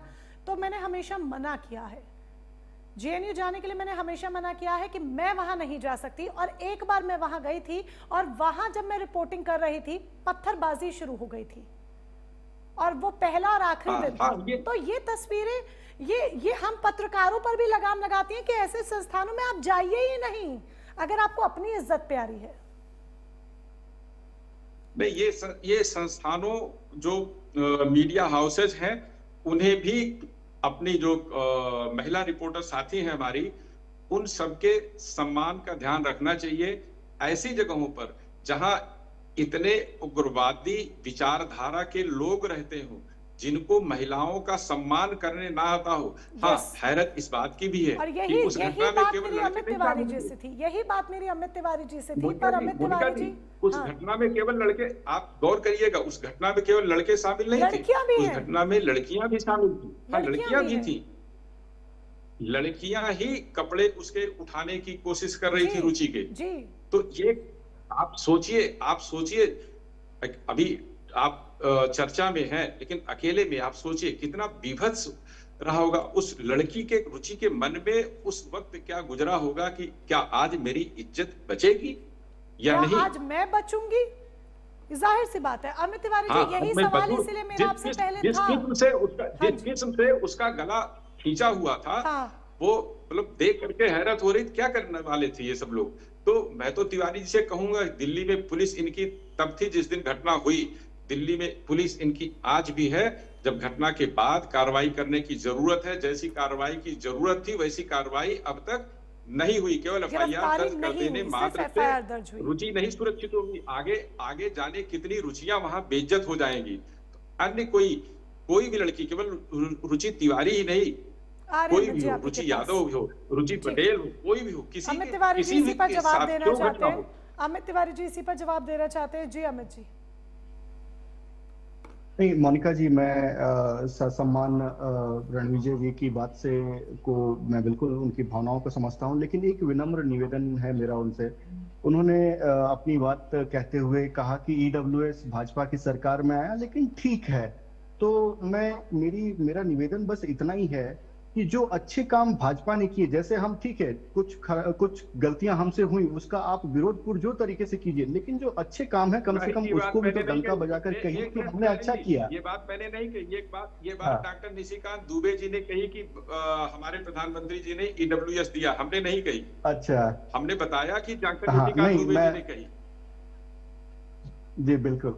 तो मैंने हमेशा मना किया है। जेएनयू जाने के लिए मैंने हमेशा मना किया है कि मैं वहां नहीं जा सकती। और एक बार मैं वहां गई थी, और वहां जब मैं रिपोर्टिंग कर रही थी, पत्थरबाजी शुरू हो गई थी, और वो पहला और आखिरी दिन था। तो ये तस्वीरें, ये हम पत्रकारों पर भी लगाम लगाती हैं कि ऐसे संस्थानों में आप जाइए ही नहीं अगर आपको अपनी इज्जत प्यारी है। नहीं, ये संस्थानों जो मीडिया हाउसेज हैं उन्हें भी अपनी जो महिला रिपोर्टर साथी हैं हमारी, उन सबके सम्मान का ध्यान रखना चाहिए। ऐसी जगहों पर जहां इतने उग्रवादी विचारधारा के लोग रहते हो, जिनको महिलाओं का सम्मान करने ना आता हो। हाँ, हैरत इस बात की भी है और कि उस घटना में केवल अमित तिवारी जी से थी, यही बात मेरी अमित तिवारी जी से थी। पर अमित तिवारी जी, उस घटना में केवल लड़के, आप गौर करिएगा, उस घटना में केवल लड़के शामिल नहीं थे, उस घटना में लड़कियां भी शामिल थी। हाँ, लड़कियां भी थी। लड़कियां ही कपड़े उसके उठाने की कोशिश कर रही थी रुचि के। तो ये आप सोचिए, अभी आप चर्चा में है, लेकिन अकेले में आप सोचिए कितना बीभत्स रहा होगा उस लड़की के, रुचि के मन में उस वक्त क्या गुजरा होगा कि क्या आज मेरी इज्जत बचेगी या नहीं, आज मैं बचूंगी। जाहिर सी बात है अमित तिवारी जी, यही सवाल इसलिए मेरा आपसे पहले था। जिस किस्म से उसका गला खींचा हुआ था, वो मतलब देख करके हैरत हो रही, क्या करने वाले थे ये सब लोग। तो मैं तो तिवारी जी से कहूंगा, दिल्ली में पुलिस इनकी तब थी जिस दिन घटना हुई, दिल्ली में पुलिस इनकी आज भी है। जब घटना के बाद कार्रवाई करने की जरूरत है, जैसी कार्रवाई की जरूरत थी वैसी कार्रवाई अब तक नहीं हुई। केवल एफआईआर दर्ज कर देने मात्र से रुचि नहीं सुरक्षित होगी। आगे जाने कितनी रुचियां वहां बेइज्जत हो जाएंगी। तो अन्य कोई भी लड़की, केवल रुचि तिवारी ही नहीं, कोई भी हो, रुचि यादव भी हो, रुचि पटेल हो, कोई भी हो, किसी अमित तिवारी जी इसी पर जवाब देना चाहते हैं। अमित तिवारी जी इसी पर जवाब देना चाहते हैं। जी अमित जी। नहीं मोनिका जी, मैं सम्मान रणविजय जी की बात से को मैं बिल्कुल उनकी भावनाओं को समझता हूं, लेकिन एक विनम्र निवेदन है मेरा उनसे। उन्होंने अपनी बात कहते हुए कहा कि ईडब्ल्यूएस भाजपा की सरकार में आया, लेकिन ठीक है, तो मेरा निवेदन बस इतना ही है कि जो अच्छे काम भाजपा ने किए, जैसे हम ठीक है कुछ गलतियां हमसे हुई, उसका आप विरोध पुरजोर तरीके से कीजिए, लेकिन जो अच्छे काम है कम से कम उसको भी तो डंका बजाकर कहिए कि हमने अच्छा किया। ये बात मैंने नहीं कही, ये बात डॉक्टर निशिकांत दुबे जी ने कही कि हमारे प्रधानमंत्री जी ने EWS दिया, हमने नहीं कही। अच्छा, हमने बताया कि डॉक्टर निशिकांत दुबे जी ने कही। जी बिल्कुल।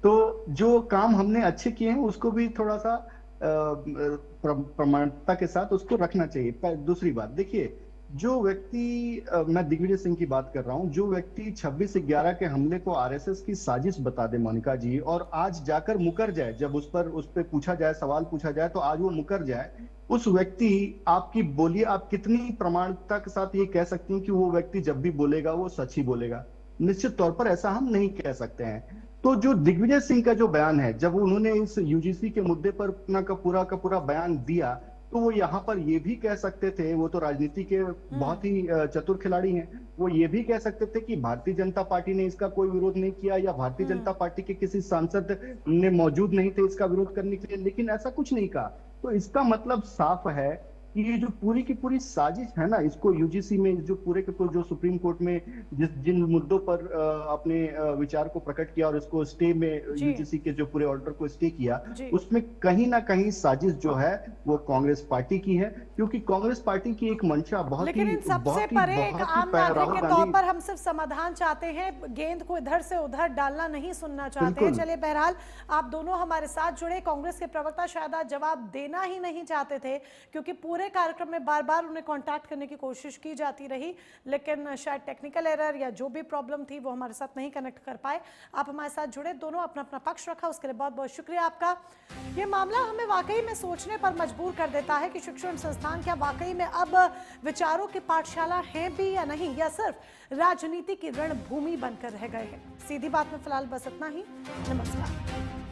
तो जो काम हमने अच्छे किए हैं उसको भी थोड़ा सा प्रमाणिकता के साथ उसको रखना चाहिए। दूसरी बात देखिए, जो व्यक्ति मैं दिग्विजय सिंह की बात कर रहा हूं, जो व्यक्ति 26/11 के हमले को आरएसएस की साजिश बता दे मोनिका जी, और आज जाकर मुकर जाए, जब उस पर पूछा जाए, सवाल पूछा जाए तो आज वो मुकर जाए, उस व्यक्ति आपकी बोलिए आप कितनी प्रमाणिकता के साथ ये कह सकती हैं कि वो व्यक्ति जब भी बोलेगा वो सच ही बोलेगा? निश्चित तौर पर ऐसा हम नहीं कह सकते हैं। तो जो दिग्विजय सिंह का जो बयान है, जब उन्होंने इस यूजीसी के मुद्दे पर अपना का पूरा बयान दिया, तो वो यहाँ पर ये भी कह सकते थे, वो तो राजनीति के बहुत ही चतुर खिलाड़ी हैं, वो ये भी कह सकते थे कि भारतीय जनता पार्टी ने इसका कोई विरोध नहीं किया, या भारतीय जनता पार्टी के किसी सांसद ने मौजूद नहीं थे इसका विरोध करने के लिए, लेकिन ऐसा कुछ नहीं कहा। तो इसका मतलब साफ है कि ये जो पूरी की पूरी साजिश है ना, इसको यूजीसी में जो पूरे के पूरे जो सुप्रीम कोर्ट में जिन मुद्दों पर अपने विचार को प्रकट किया और इसको स्टे में यूजीसी के जो पूरे ऑर्डर को स्टे किया, उसमें कहीं ना कहीं साजिश जो है वो कांग्रेस पार्टी की है, क्योंकि कांग्रेस पार्टी की एक मंशा बहुत लेकिन इन सबसे परे एक आम नागरिक के तौर पर हम सिर्फ समाधान चाहते हैं, गेंद को इधर से उधर डालना नहीं सुनना चाहते हैं। चलिए बहरहाल आप दोनों हमारे साथ जुड़े। कांग्रेस के प्रवक्ता शायद आज जवाब देना ही नहीं चाहते थे, क्योंकि पूरे कार्यक्रम में बार बार उन्हें कांटेक्ट करने की कोशिश की जाती रही, लेकिन शायद टेक्निकल एरर या जो भी प्रॉब्लम थी वो हमारे साथ नहीं कनेक्ट कर पाए। आप हमारे साथ जुड़े, दोनों अपना अपना पक्ष रखा, उसके लिए बहुत बहुत शुक्रिया आपका। ये मामला हमें वाकई में सोचने पर मजबूर कर देता है कि शिक्षण संस्थान क्या वाकई में अब विचारों की पाठशाला है भी या नहीं, या सिर्फ राजनीति की रणभूमि बनकर रह गए हैं। सीधी बात में फिलहाल बस इतना ही। नमस्कार।